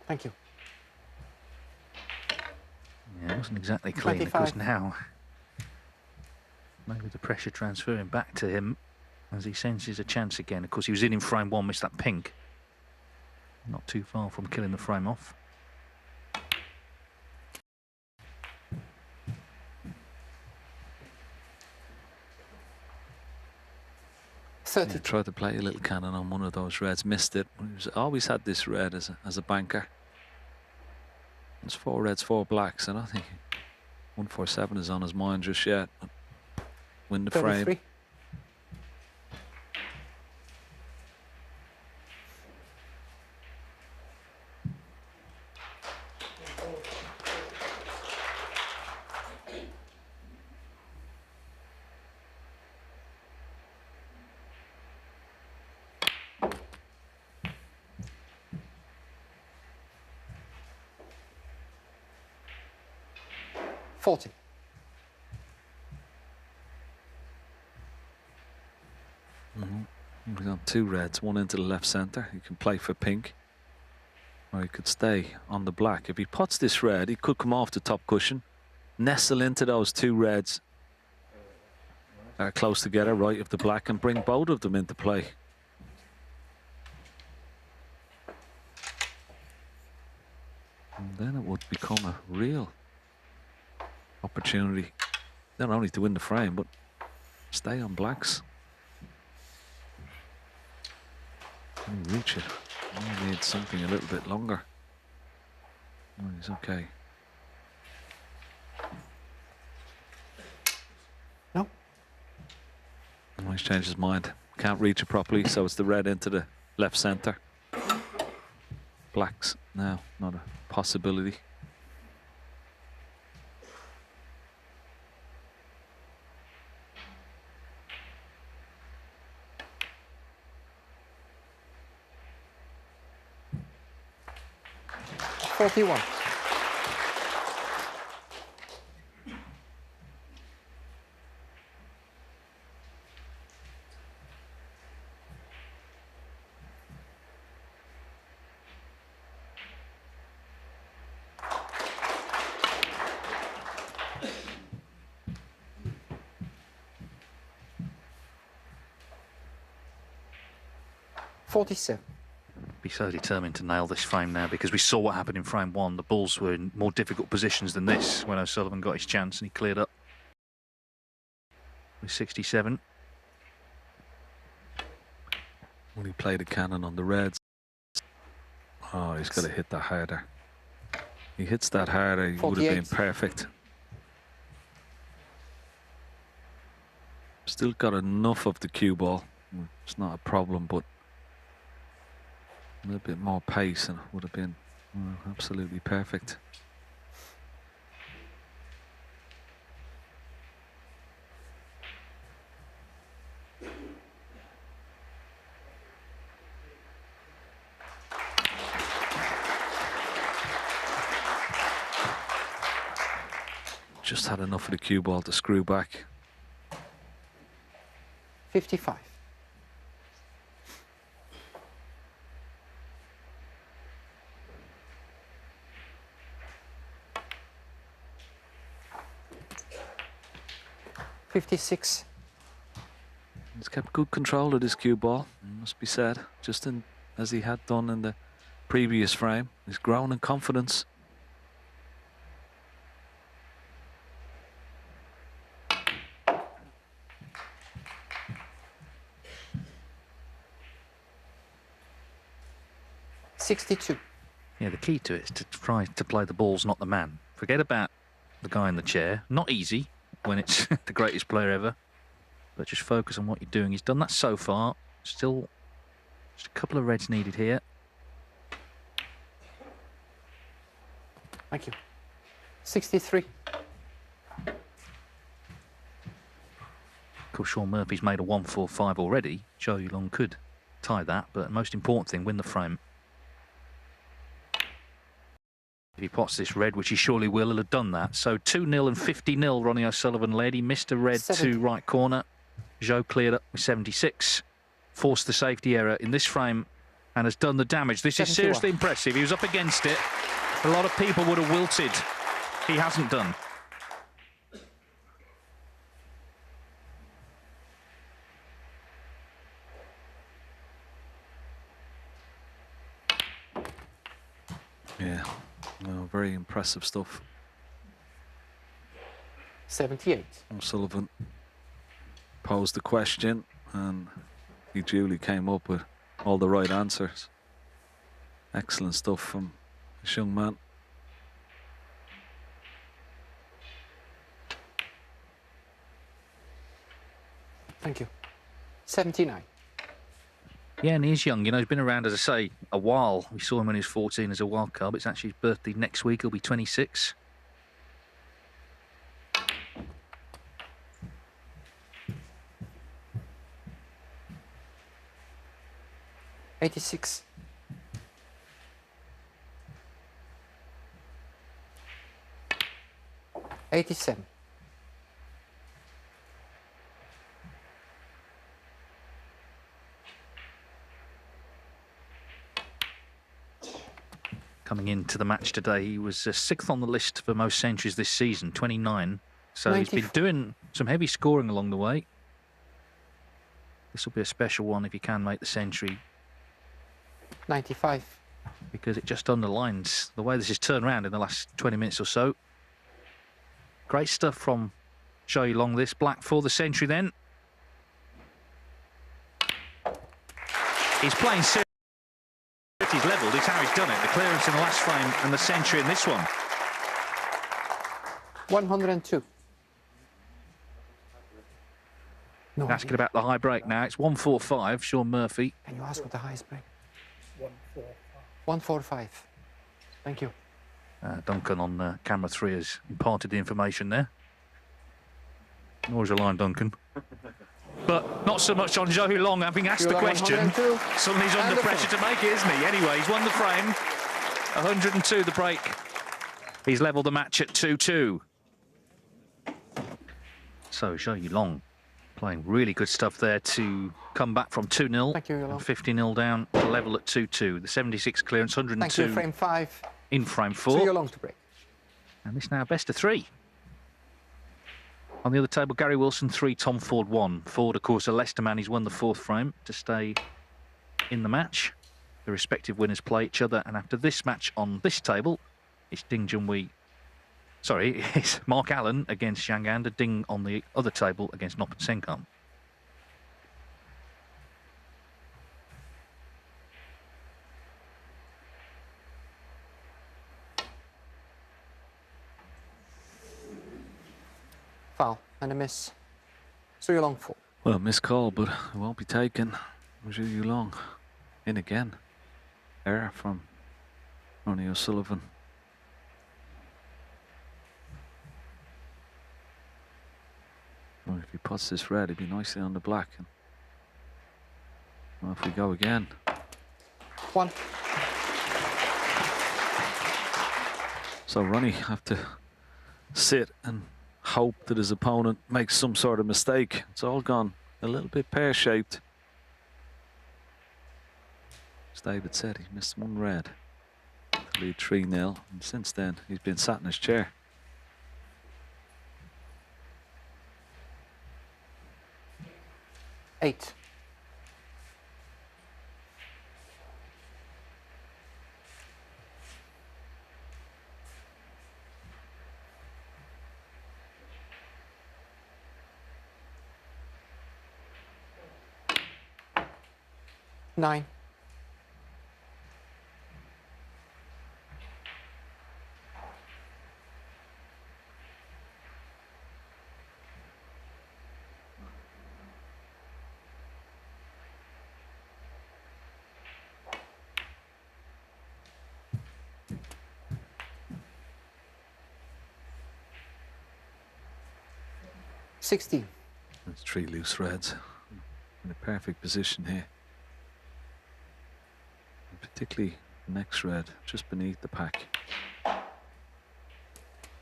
Thank you. Yeah, it wasn't exactly clean, 25. because now maybe the pressure transferring back to him as he senses a chance again. Of course, he was in frame one, missed that pink. Not too far from killing the frame off. 32. Tried to play a little cannon on one of those reds, missed it. He's always had this red as a banker. It's 4 reds, 4 blacks, and I think 147 is on his mind just yet. Win the 33. frame. $40. He's got 2 reds, 1 into the left centre. He can play for pink, or he could stay on the black. If he pots this red, he could come off the top cushion, nestle into those 2 reds that are close together, right of the black, and bring both of them into play. And then it would become a real opportunity, not only to win the frame, but stay on blacks. Can he reach it? He needs something a little bit longer. Oh, he's okay. No. Oh, he's changed his mind. Can't reach it properly, so it's the red into the left centre. Blacks now, not a possibility. $41. $47. Be so determined to nail this frame now, because we saw what happened in frame 1. The balls were in more difficult positions than this when O'Sullivan got his chance and he cleared up with 67. When he played a cannon on the reds, oh, he's got to hit that harder. He hits that harder, he would have been perfect. Still got enough of the cue ball. It's not a problem, but a little bit more pace and it would have been absolutely perfect. Just had enough of the cue ball to screw back. 55. $56. He's kept good control of this cue ball, must be said, just as he had done in the previous frame. He's grown in confidence. $62. Yeah, the key to it is to try to play the balls, not the man. Forget about the guy in the chair. Not easy when it's the greatest player ever, but just focus on what you're doing. He's done that so far. Still just a couple of reds needed here. Thank you. 63. Of course, Sean Murphy's made a 1-4-5 already. Zhou Yuelong could tie that, but the most important thing, win the frame. If he pots this red, which he surely will, he'll have done that. So 2-0 and 50-0, Ronnie O'Sullivan led. He missed a red 70. to right corner. Zhou cleared up with 76. Forced the safety error in this frame and has done the damage. This 71. is seriously impressive. He was up against it. A lot of people would have wilted. He hasn't done. Yeah, no, very impressive stuff. 78. O'Sullivan posed the question and he duly came up with all the right answers. Excellent stuff from this young man. Thank you. 79. Yeah, and he's young. You know, he's been around, as I say, a while. We saw him when he was 14 as a wild card. But it's actually his birthday next week. He'll be 26. '86. '87. Coming into the match today, he was 6th on the list for most centuries this season, 29. So he's been doing some heavy scoring along the way. This will be a special one if he can make the century, 95. because it just underlines the way this has turned around in the last 20 minutes or so. Great stuff from Zhou Yuelong. This black for the century then. He's playing serious. He's levelled. It's how he's done it. The clearance in the last frame and the century in this one. 102. No, Asking about the high break now. It's 145. Sean Murphy. Can you ask what the highest break? 145. Thank you. Duncan on camera 3 has imparted the information there. Nor is a line, Duncan. But not so much on Zhou Yuelong having asked the question. 102. Suddenly he's under pressure to make it, isn't he? Anyway, he's won the frame. 102 the break. He's levelled the match at 2-2. So Zhou Yuelong playing really good stuff there to come back from 2-0 Thank you, Yuelong. and 50-0 down to level at 2-2. The 76 clearance, 102 Thank you. Frame 5. in frame 4. Zhou Yuelong to break. And this now best of 3. On the other table, Gary Wilson 3, Tom Ford 1. Ford, of course, a Leicester man. He's won the 4th frame to stay in the match. The respective winners play each other, and after this match on this table, it's Ding Junhui. Sorry, it's Mark Allen against Zhang Anda. Ding on the other table against Noppen Senkan. Foul and a miss. Zhou Yuelong 4. Well, missed call, but it won't be taken. Zhou Yuelong in again. Error from Ronnie O'Sullivan. Well, if he puts this red, it'd be nicely on the black. And well, if we go again. 1. So Ronnie have to sit and hope that his opponent makes some sort of mistake. It's all gone a little bit pear-shaped. As David said, he missed one red to lead 3-0, and since then he's been sat in his chair. Eight. Nine. $16. That's 3 loose reds in a perfect position here. And particularly the next red just beneath the pack.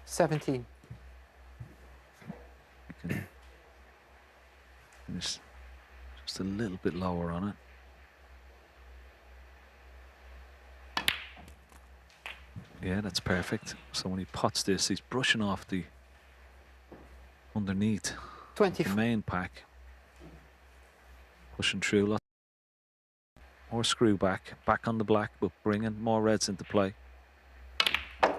17. You can finish just a little bit lower on it. Yeah, that's perfect. So when he pots this, he's brushing off the underneath 20. the main pack, pushing through lots more screw back on the black, but bringing more reds into play. The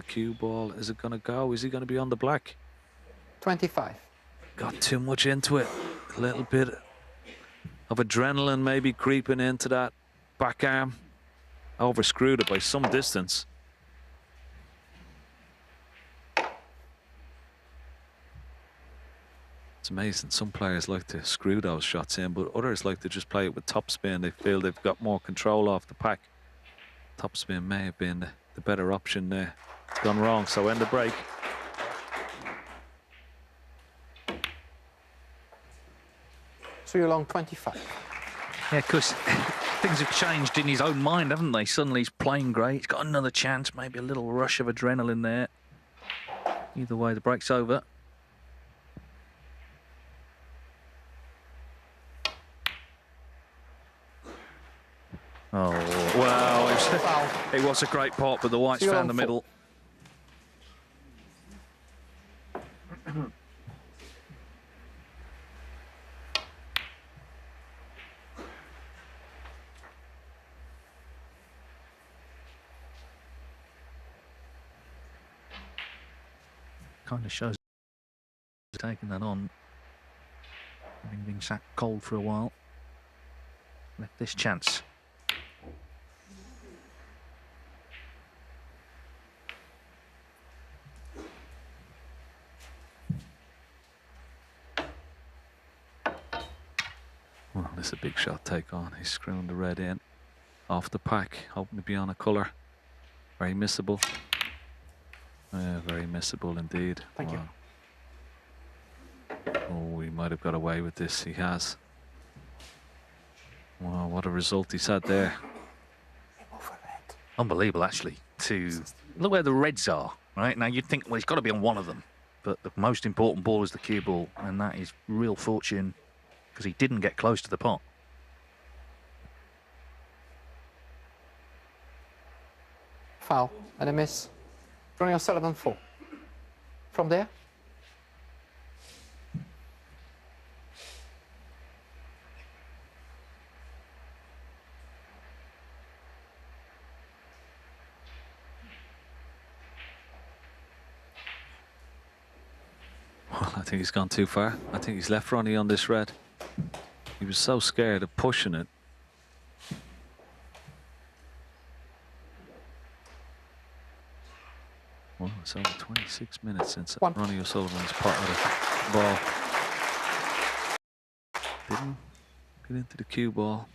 cue ball, is it going to go? Is he going to be on the black? 25. Got too much into it. A little bit of adrenaline maybe creeping into that back arm. Overscrewed it by some distance. It's amazing. Some players like to screw those shots in, but others like to just play it with topspin. They feel they've got more control off the pack. Topspin may have been the better option there. It's gone wrong, so end the break. Yuelong 25. Yeah, because things have changed in his own mind, haven't they? Suddenly he's playing great. He's got another chance, maybe a little rush of adrenaline there. Either way, the break's over. Oh, well, it was a great pot, but the whites found the middle. Kind of shows taking that on. Having been sat cold for a while. Left this chance. Well, this is a big shot take on. He's screwing the red in. Off the pack, hoping to be on a colour. Very missable. Yeah, very missable indeed. Thank you. Oh, he might have got away with this. He has. Wow, what a result he's had there. Unbelievable, actually. To look where the reds are, right? Now you'd think, well, he's got to be on one of them. But the most important ball is the cue ball, and that is real fortune because he didn't get close to the pot. Foul and a miss. Ronnie O'Sullivan 4. From there. Well, I think he's gone too far. I think he's left Ronnie on this red. He was so scared of pushing it. Well, it's only 26 minutes since Ronnie O'Sullivan's potted the ball. Didn't get into the cue ball.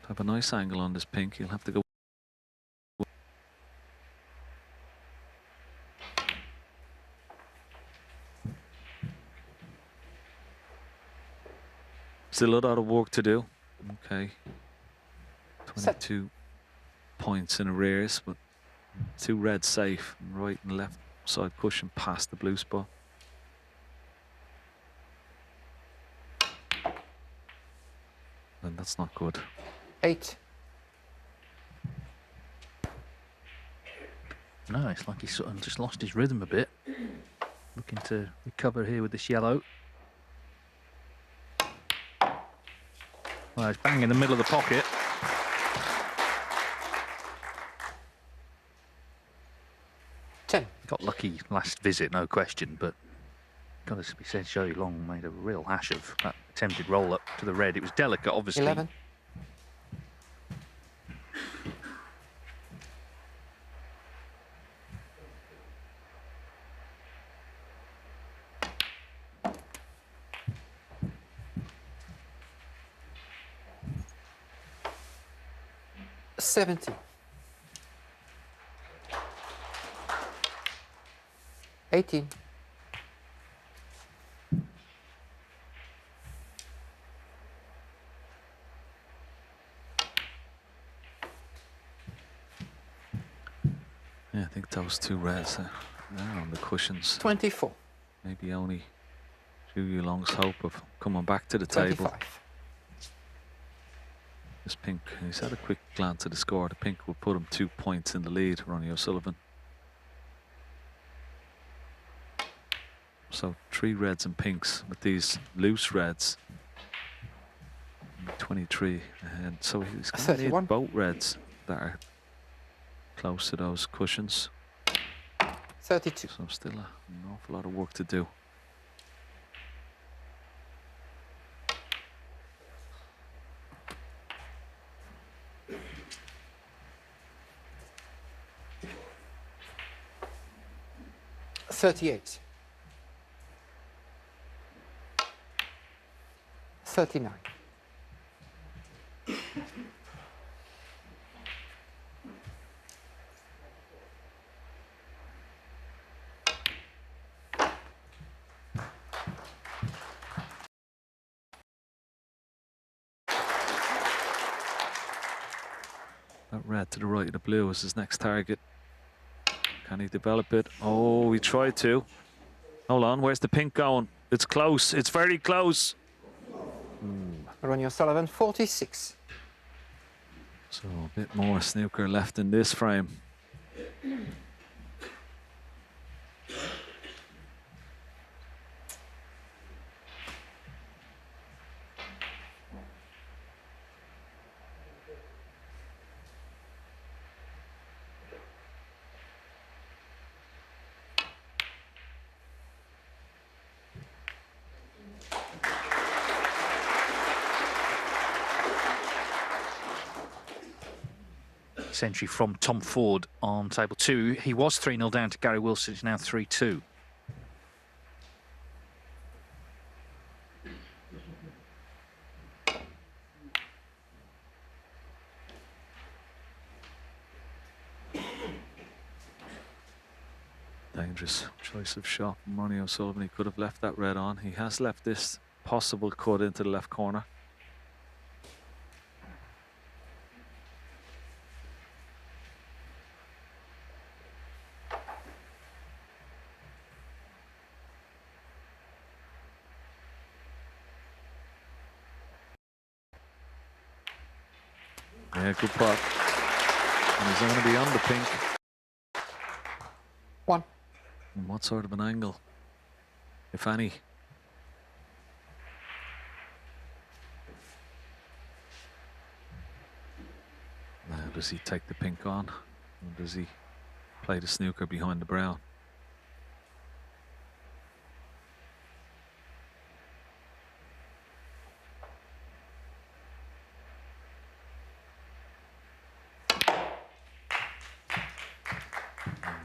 Have a nice angle on this pink. He'll have to go. Still a lot of work to do. Okay. 22 points in arrears, but 2 reds safe, right and left side cushion past the blue spot. And that's not good. 8. No, it's like he's sort of just lost his rhythm a bit. Looking to recover here with this yellow. Well, it's bang in the middle of the pocket. Got lucky last visit, no question, but got to be said, Yuelong made a real hash of that attempted roll up to the red. It was delicate, obviously. 11. $70. 18. Yeah, I think those 2 reds are on the cushions. 24. Maybe only Yuelong's hope of coming back to the table. 25. This pink, he's had a quick glance at the score. The pink will put him 2 points in the lead, Ronnie O'Sullivan. So 3 reds and pinks with these loose reds. 23 ahead. So he's going to need both reds that are close to those cushions. 32. So still an awful lot of work to do. 38. 39. That red to the right of the blue is his next target. Can he develop it? Oh, he tried to. Hold on, where's the pink going? It's close, it's very close. Ronnie O'Sullivan, 46. So a bit more snooker left in this frame. Century from Tom Ford on table 2. He was 3-0 down to Gary Wilson. It's now 3-2. Dangerous choice of shot from Ronnie O'Sullivan. He could have left that red on. He has left this possible cut into the left corner. Yeah, good putt. And he's going to be on the pink. 1. And what sort of an angle, if any? Now, does he take the pink on? Or does he play the snooker behind the brown?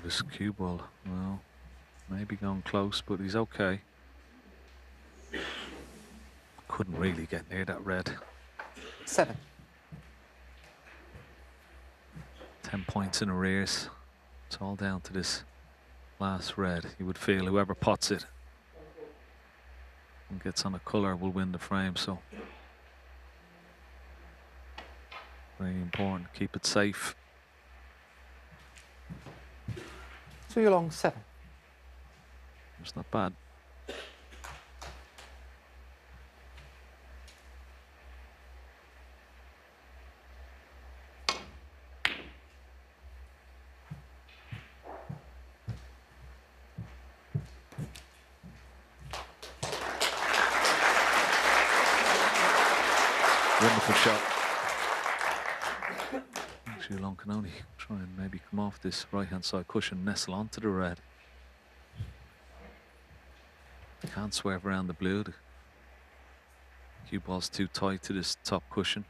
This cue ball, well, maybe going close, but he's okay. Couldn't really get near that red. 7. 10 points in arrears. It's all down to this last red. You would feel whoever pots it and gets on a colour will win the frame, so very important. Keep it safe. Yuelong, 7. It's not bad. Wonderful shot. Yuelong can only try and maybe come off this right-hand side cushion, nestle onto the red. Can't swerve around the blue. The cue ball's too tight to this top cushion.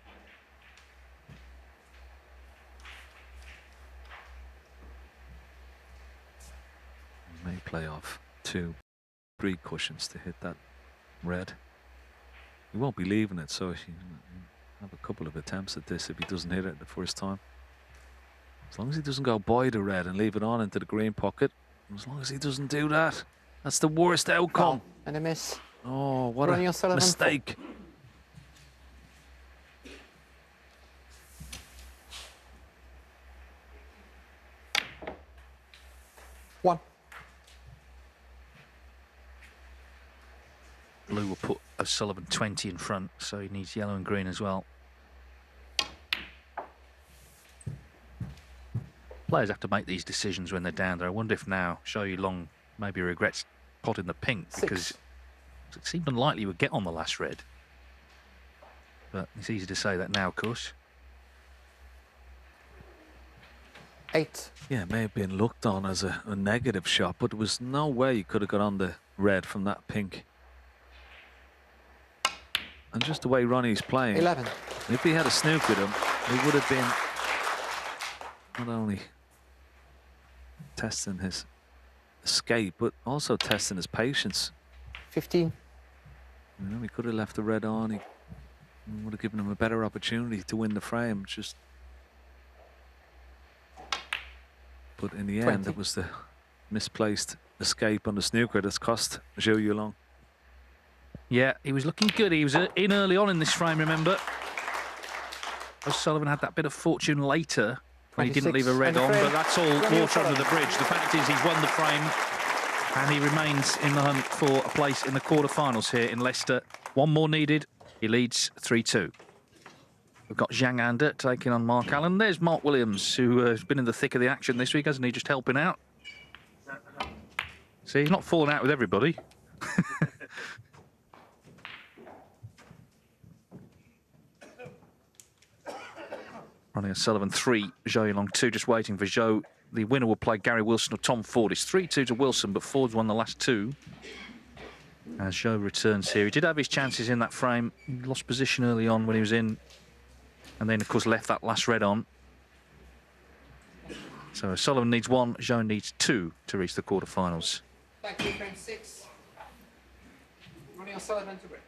He may play off 2, 3 cushions to hit that red. He won't be leaving it, so he have a couple of attempts at this if he doesn't hit it the first time. As long as he doesn't go by the red and leave it on into the green pocket, as long as he doesn't do that, that's the worst outcome. And a miss. Oh, what Ronnie a O'Sullivan, mistake. 1. Blue will put O'Sullivan 20 in front, so he needs yellow and green as well. Players have to make these decisions when they're down there. I wonder if now Zhou Yuelong maybe regrets potting the pink 6. because it seemed unlikely he would get on the last red. But it's easy to say that now, of course. 8. Yeah, it may have been looked on as a negative shot, but there was no way he could have got on the red from that pink. And just the way Ronnie's playing, 11. if he had a snook with him, he would have been not only testing his escape, but also testing his patience. 15. You know, he could have left the red on. He would have given him a better opportunity to win the frame. Just, but in the end, 20. it was the misplaced escape on the snooker that's cost Zhou Yuelong. Yeah, he was looking good. He was in early on in this frame, remember? O'Sullivan had that bit of fortune later when he didn't leave a red on, but that's all water under the bridge. The fact is he's won the frame and he remains in the hunt for a place in the quarterfinals here in Leicester. One more needed. He leads 3-2. We've got Zhang Anda taking on Mark Allen. There's Mark Williams, who has been in the thick of the action this week, hasn't he? Just helping out. See, he's not falling out with everybody. Ronnie O'Sullivan 3, Zhou Yuelong 2, just waiting for Zhou. The winner will play Gary Wilson or Tom Ford. It's 3-2 to Wilson, but Ford's won the last two. As Zhou returns here, he did have his chances in that frame. He lost position early on when he was in, and then, of course, left that last red on. So O'Sullivan needs 1, Zhou needs 2 to reach the quarterfinals. Thank you, frame 6. Ronnie O'Sullivan to break.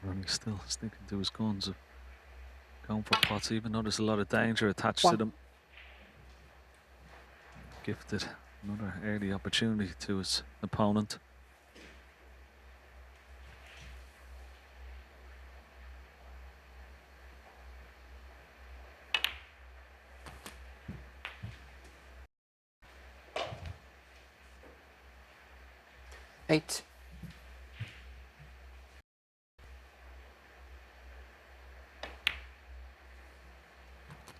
Ronnie's still sticking to his guns of going for pots, even though there's a lot of danger attached to them. Gifted another early opportunity to his opponent. Eight.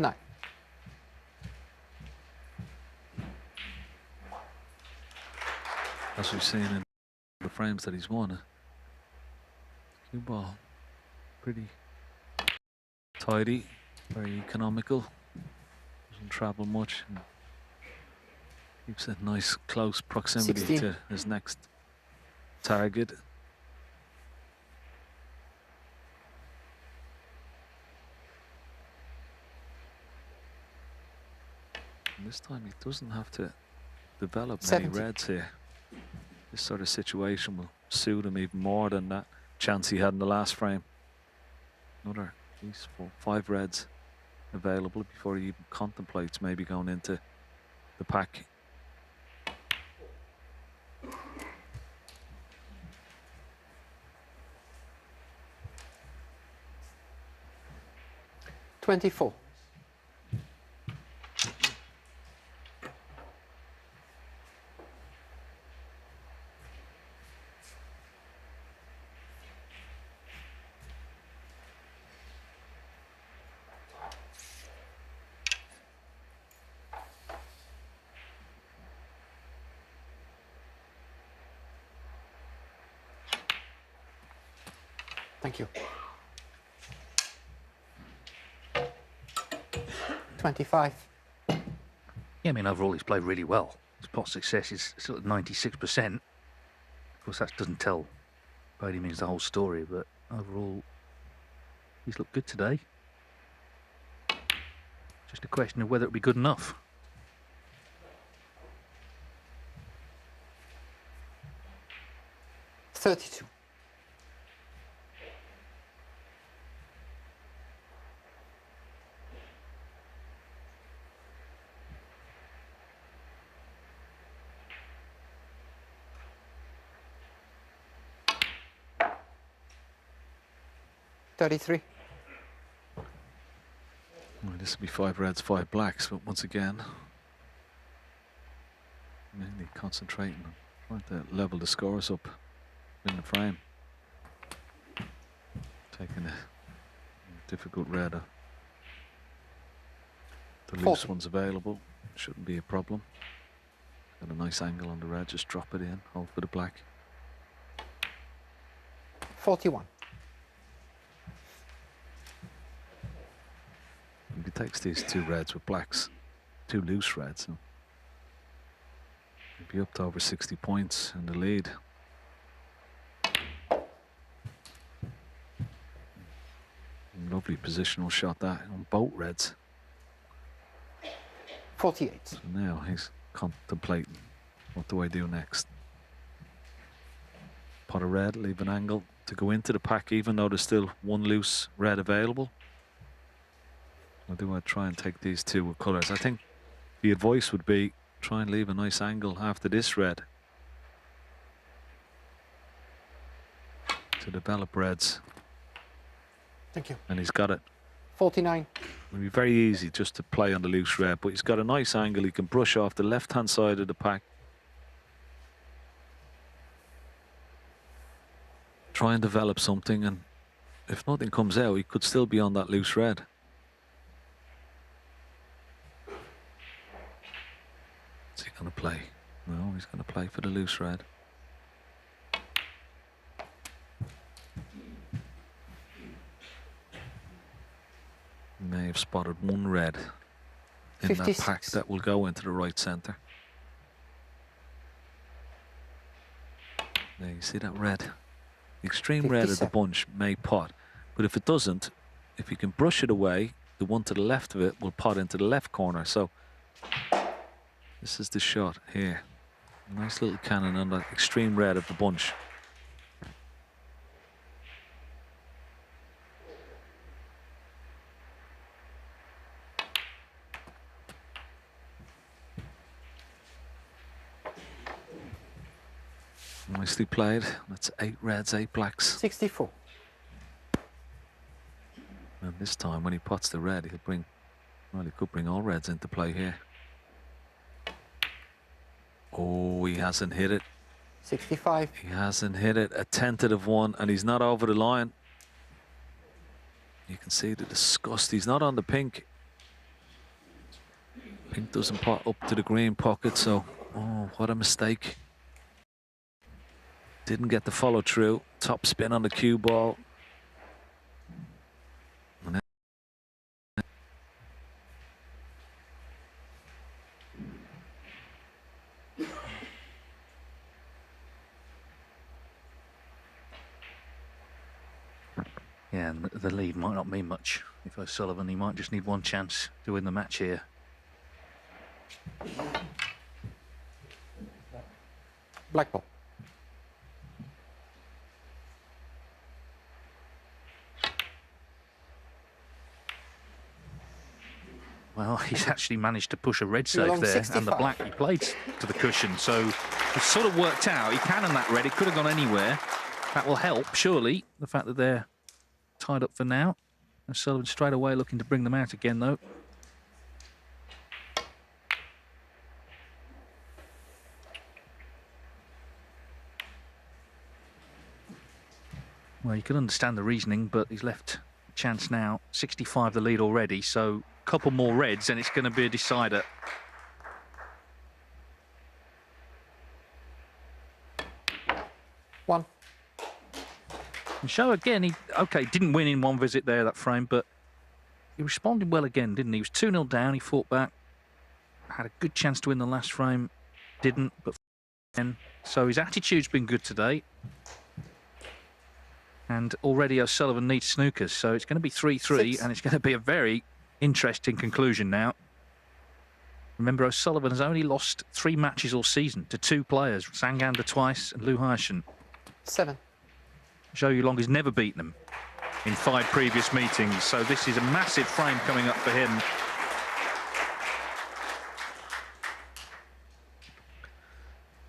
9. As we've seen in the frames that he's won, cue ball pretty tidy, very economical, doesn't travel much, and keeps a nice close proximity 16. to his next target. And this time he doesn't have to develop many 70. reds here. This sort of situation will suit him even more than that chance he had in the last frame. Another at least 5 reds available before he even contemplates maybe going into the pack. $24. Thank you. 25. Yeah, I mean, overall, he's played really well. His pot success is still at 96%. Of course, that doesn't tell by any means the whole story, but overall, he's looked good today. Just a question of whether it'll be good enough. 32. $33. Well, this will be 5 reds, 5 blacks, but once again, mainly concentrating on trying to level the scores up in the frame. Taking a difficult red. The loose ones available shouldn't be a problem. Got a nice angle on the red, just drop it in, hold for the black. 41. If he takes these 2 reds with blacks, 2 loose reds, so he'd be up to over 60 points in the lead. Lovely positional shot that on both reds. 48. So now he's contemplating, what do I do next? Pot a red, leave an angle to go into the pack even though there's still 1 loose red available. Or do I try and take these 2 with colours? I think the advice would be try and leave a nice angle after this red to develop reds. Thank you. And he's got it. 49. It'll be very easy just to play on the loose red, but he's got a nice angle. He can brush off the left-hand side of the pack. Try and develop something, and if nothing comes out, he could still be on that loose red. What's he going to play? No, he's going to play for the loose red. May have spotted 1 red in 56. that pack that will go into the right centre. There, you see that red? The extreme red of the bunch may pot, but if it doesn't, if you can brush it away, the one to the left of it will pot into the left corner. So this is the shot here. Nice little cannon on that extreme red of the bunch. Nicely played. That's 8 reds, 8 blacks. 64. And this time when he pots the red, he'll bring, well, he could bring all reds into play here. Oh, he hasn't hit it. 65. He hasn't hit it. A tentative one, and he's not over the line. You can see the disgust. He's not on the pink. Pink doesn't pot up to the green pocket, so, oh, what a mistake. Didn't get the follow through. Top spin on the cue ball. Yeah, and the lead might not mean much. If O'Sullivan, he might just need 1 chance to win the match here. Black ball. Well, he's actually managed to push a red safe Yuelong there, 65. and the black he played to the cushion. So it's sort of worked out. He can on that red. It could have gone anywhere. That will help, surely, the fact that they're tied up for now. And Sullivan straight away looking to bring them out again, though. Well, you can understand the reasoning, but he's left a chance now. 65 the lead already, so a couple more reds and it's going to be a decider. One. And Zhou again, he didn't win in 1 visit there, that frame, but he responded well again, didn't he? He was 2-0 down, he fought back, had a good chance to win the last frame, didn't, but again. So his attitude's been good today. And already O'Sullivan needs snookers, so it's going to be 3-3, and it's going to be a very interesting conclusion now. Remember, O'Sullivan has only lost 3 matches all season to 2 players, Sangander twice and Lu Haishan. 7. Zhou Yuelong has never beaten him in 5 previous meetings, so this is a massive frame coming up for him.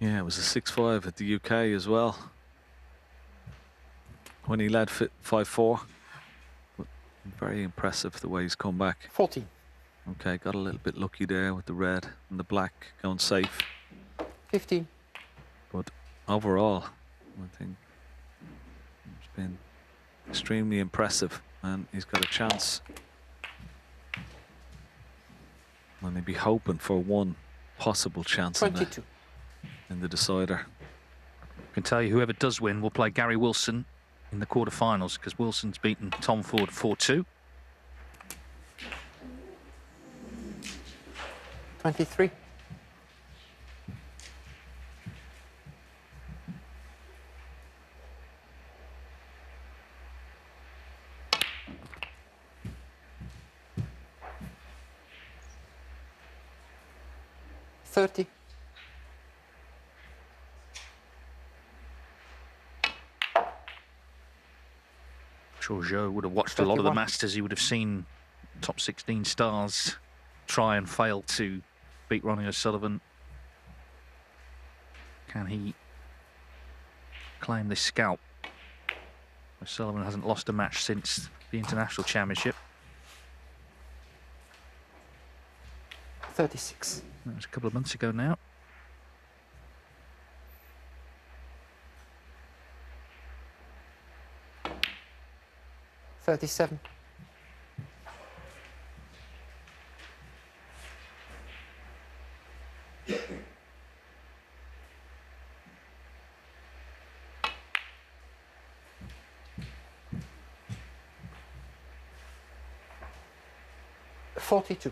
Yeah, it was a 6-5 at the UK as well, when he led 5-4. Very impressive the way he's come back. 14. Okay, got a little bit lucky there with the red and the black going safe. 15. But overall, I think it's been extremely impressive, and he's got a chance. And maybe hoping for one possible chance 22. in the decider. I can tell you whoever does win will play Gary Wilson in the quarterfinals, because Wilson's beaten Tom Ford 4-2. 23. $30. I'm sure Zhou would have watched a lot of the Masters. He would have seen top 16 stars try and fail to beat Ronnie O'Sullivan. Can he claim this scalp? O'Sullivan hasn't lost a match since the International Championship. 36. That was a couple of months ago now. $37. $42.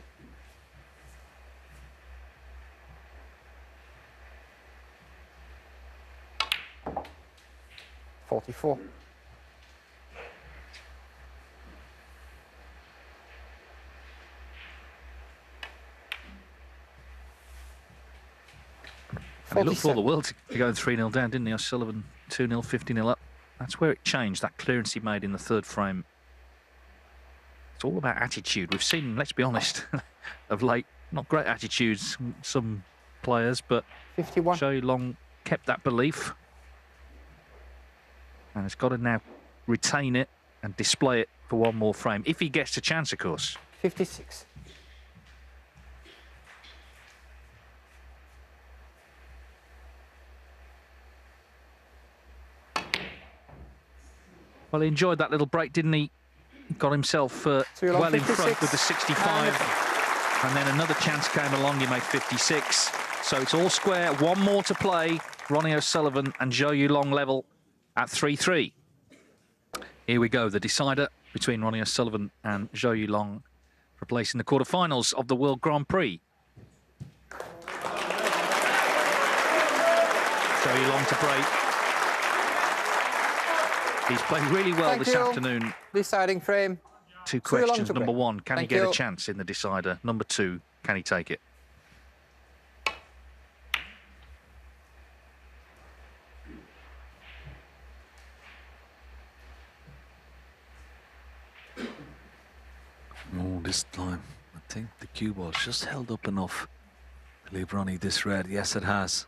$44. And he looked for all the world to be going 3-0 down, didn't he? O'Sullivan 2-0, 50-0 up. That's where it changed, that clearance he made in the 3rd frame. It's all about attitude. We've seen, let's be honest, of late, not great attitudes from some players, but 51. Zhou Yuelong kept that belief. And has got to now retain it and display it for one more frame, if he gets a chance, of course. 56. Well, he enjoyed that little break, didn't he? Got himself well in front with the 65. And then another chance came along, he made 56. So it's all square, one more to play. Ronnie O'Sullivan and Zhou Yuelong level at 3-3. Here we go, the decider between Ronnie O'Sullivan and Zhou Yuelong for place in the quarterfinals of the World Grand Prix. Zhou Yuelong to break. He's played really well this afternoon. Deciding frame. 2 questions. Number 1, can he get a chance in the decider? Number 2, can he take it? Oh, this time, I think the cue ball's just held up enough to leave Ronnie this red. Yes, it has.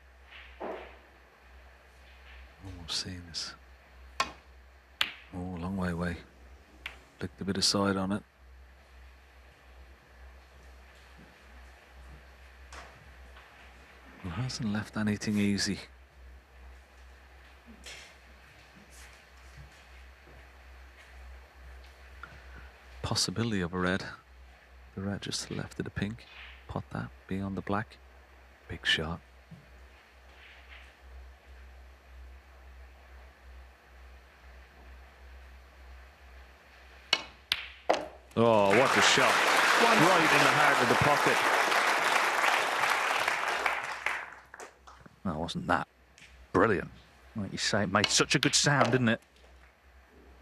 Oh, I'm seeing this. Oh, a long way away. Flicked a bit of side on it. Well, hasn't left anything easy. Possibility of a red. The red just to the left of the pink. Pot that, be on the black. Big shot. Oh, what a shot. Right in the heart of the pocket. Well, wasn't that brilliant? Like you say, it made such a good sound, didn't it?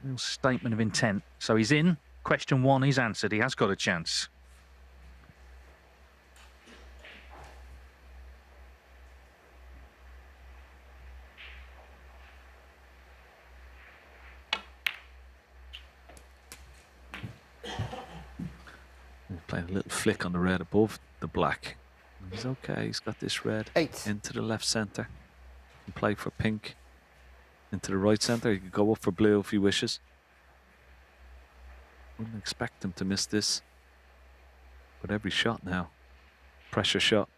Real statement of intent. So he's in. Question 1, he's answered. He has got a chance. Playing a little flick on the red above the black. He's okay. He's got this red 8. into the left centre. Can play for pink into the right centre. He could go up for blue if he wishes. Wouldn't expect him to miss this. But every shot now, pressure shot.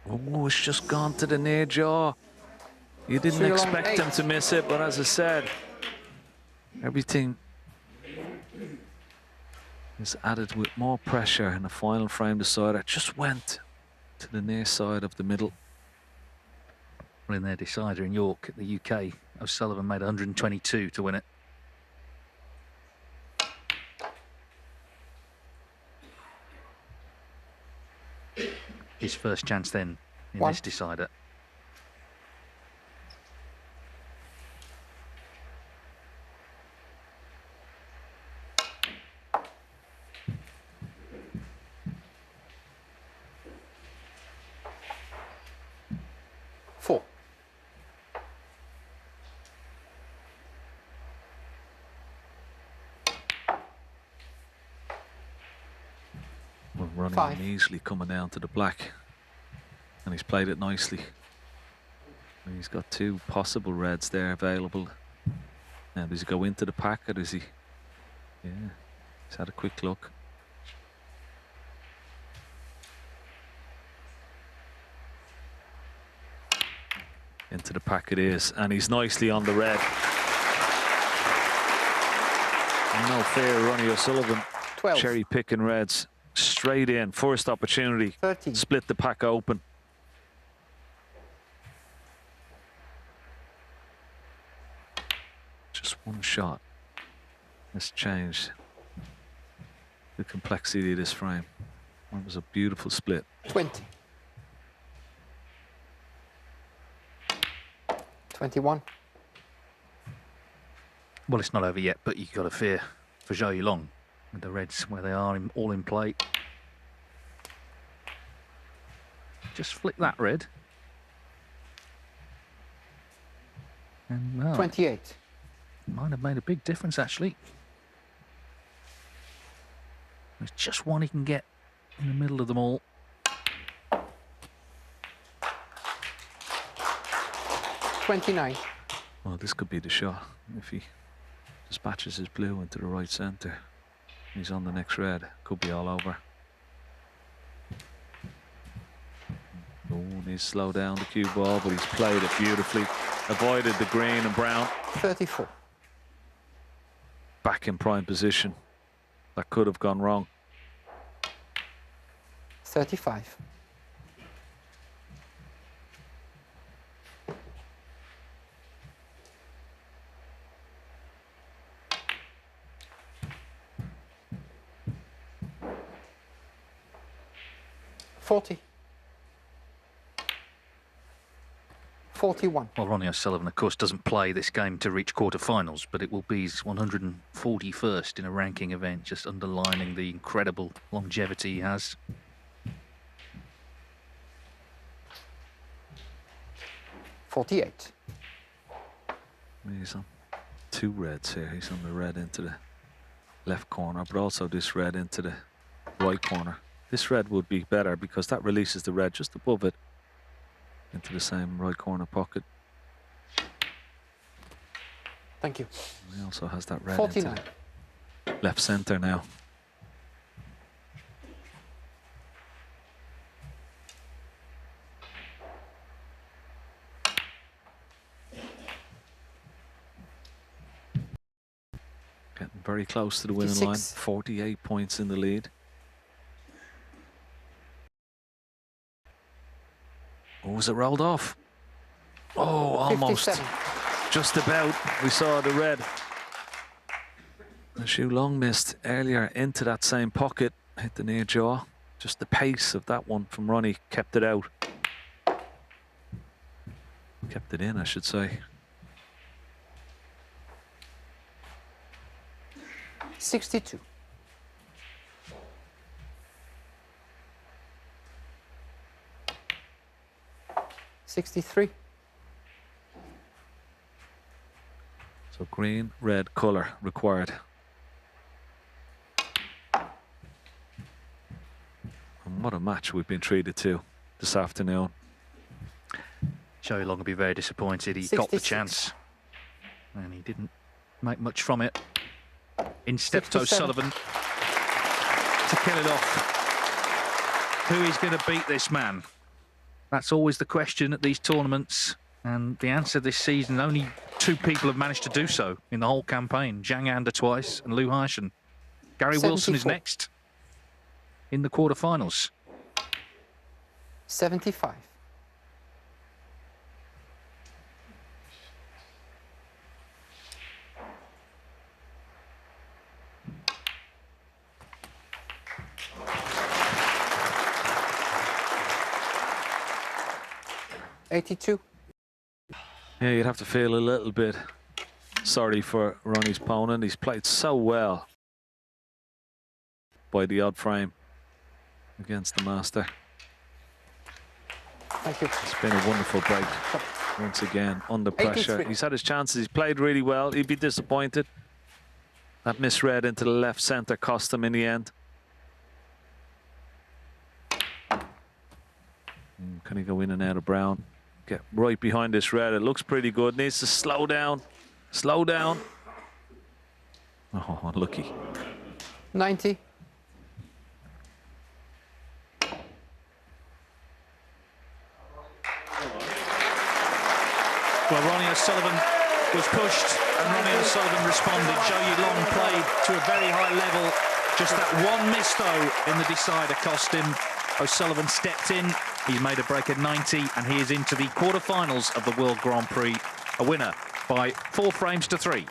Oh, it's just gone to the near jaw. You didn't Yuelong, expect 8. him to miss it, but as I said, everything is added with more pressure, and the final frame decider just went to the near side of the middle. Well, in their decider in York at the UK, O'Sullivan made 122 to win it. His first chance then in 1. this decider. Ronnie 5. easily coming down to the black, and he's played it nicely. And he's got 2 possible reds there available. Now, does he go into the pack, or does he? Yeah, he's had a quick look. Into the pack it is, and he's nicely on the red. No fear, Ronnie O'Sullivan. 12. Cherry picking reds. Straight in, first opportunity. 13. Split the pack open. Just one shot has changed the complexity of this frame. It was a beautiful split. 20. 21. Well, it's not over yet, but you've got to fear for Zhou Yuelong with the reds where they are all in play. Just flick that red. And well, 28. might have made a big difference, actually. There's just one he can get in the middle of them all. 29. Well, this could be the shot if he dispatches his blue into the right centre. He's on the next red. Could be all over. Oh, needs to slow down the cue ball, but he's played it beautifully. Avoided the green and brown. 34. Back in prime position. That could have gone wrong. 35. $40. 41. Well, Ronnie O'Sullivan, of course, doesn't play this game to reach quarterfinals, but it will be his 141st in a ranking event, just underlining the incredible longevity he has. 48. He's on 2 reds here. He's on the red into the left corner, but also this red into the right corner. This red would be better because that releases the red just above it into the same right corner pocket. Thank you. He also has that red 49. into the left centre now. Getting very close to the winning line. 56. 48 points in the lead. Oh, was it rolled off? Oh, almost. 57. Just about. We saw the red. And Yuelong missed earlier into that same pocket. Hit the near jaw. Just the pace of that one from Ronnie kept it out. Kept it in, I should say. 62. 63. So green, red colour required. And what a match we've been treated to this afternoon. Yuelong will be very disappointed. He got the chance, and he didn't make much from it. In stepped O'Sullivan to kill it off. Who is going to beat this man? That's always the question at these tournaments. And the answer this season, only 2 people have managed to do so in the whole campaign. Zhang Anda twice and Liu Haishan. Gary 74. Wilson is next in the quarterfinals. 75. $82. Yeah, you'd have to feel a little bit sorry for Ronnie's opponent. He's played so well by the odd frame against the master. Thank you. It's been a wonderful break once again under pressure. 83. He's had his chances. He's played really well. He'd be disappointed. That misread into the left centre cost him in the end. Can he go in and out of brown? Get right behind this red. It looks pretty good. Needs to slow down. Slow down. Oh, unlucky. 90. Well, Ronnie O'Sullivan was pushed, and Ronnie O'Sullivan responded. Zhou Yuelong played to a very high level. Just that one miss, though, in the decider cost him. O'Sullivan stepped in. He's made a break at 90, and he is into the quarterfinals of the World Grand Prix, a winner by 4 frames to 3.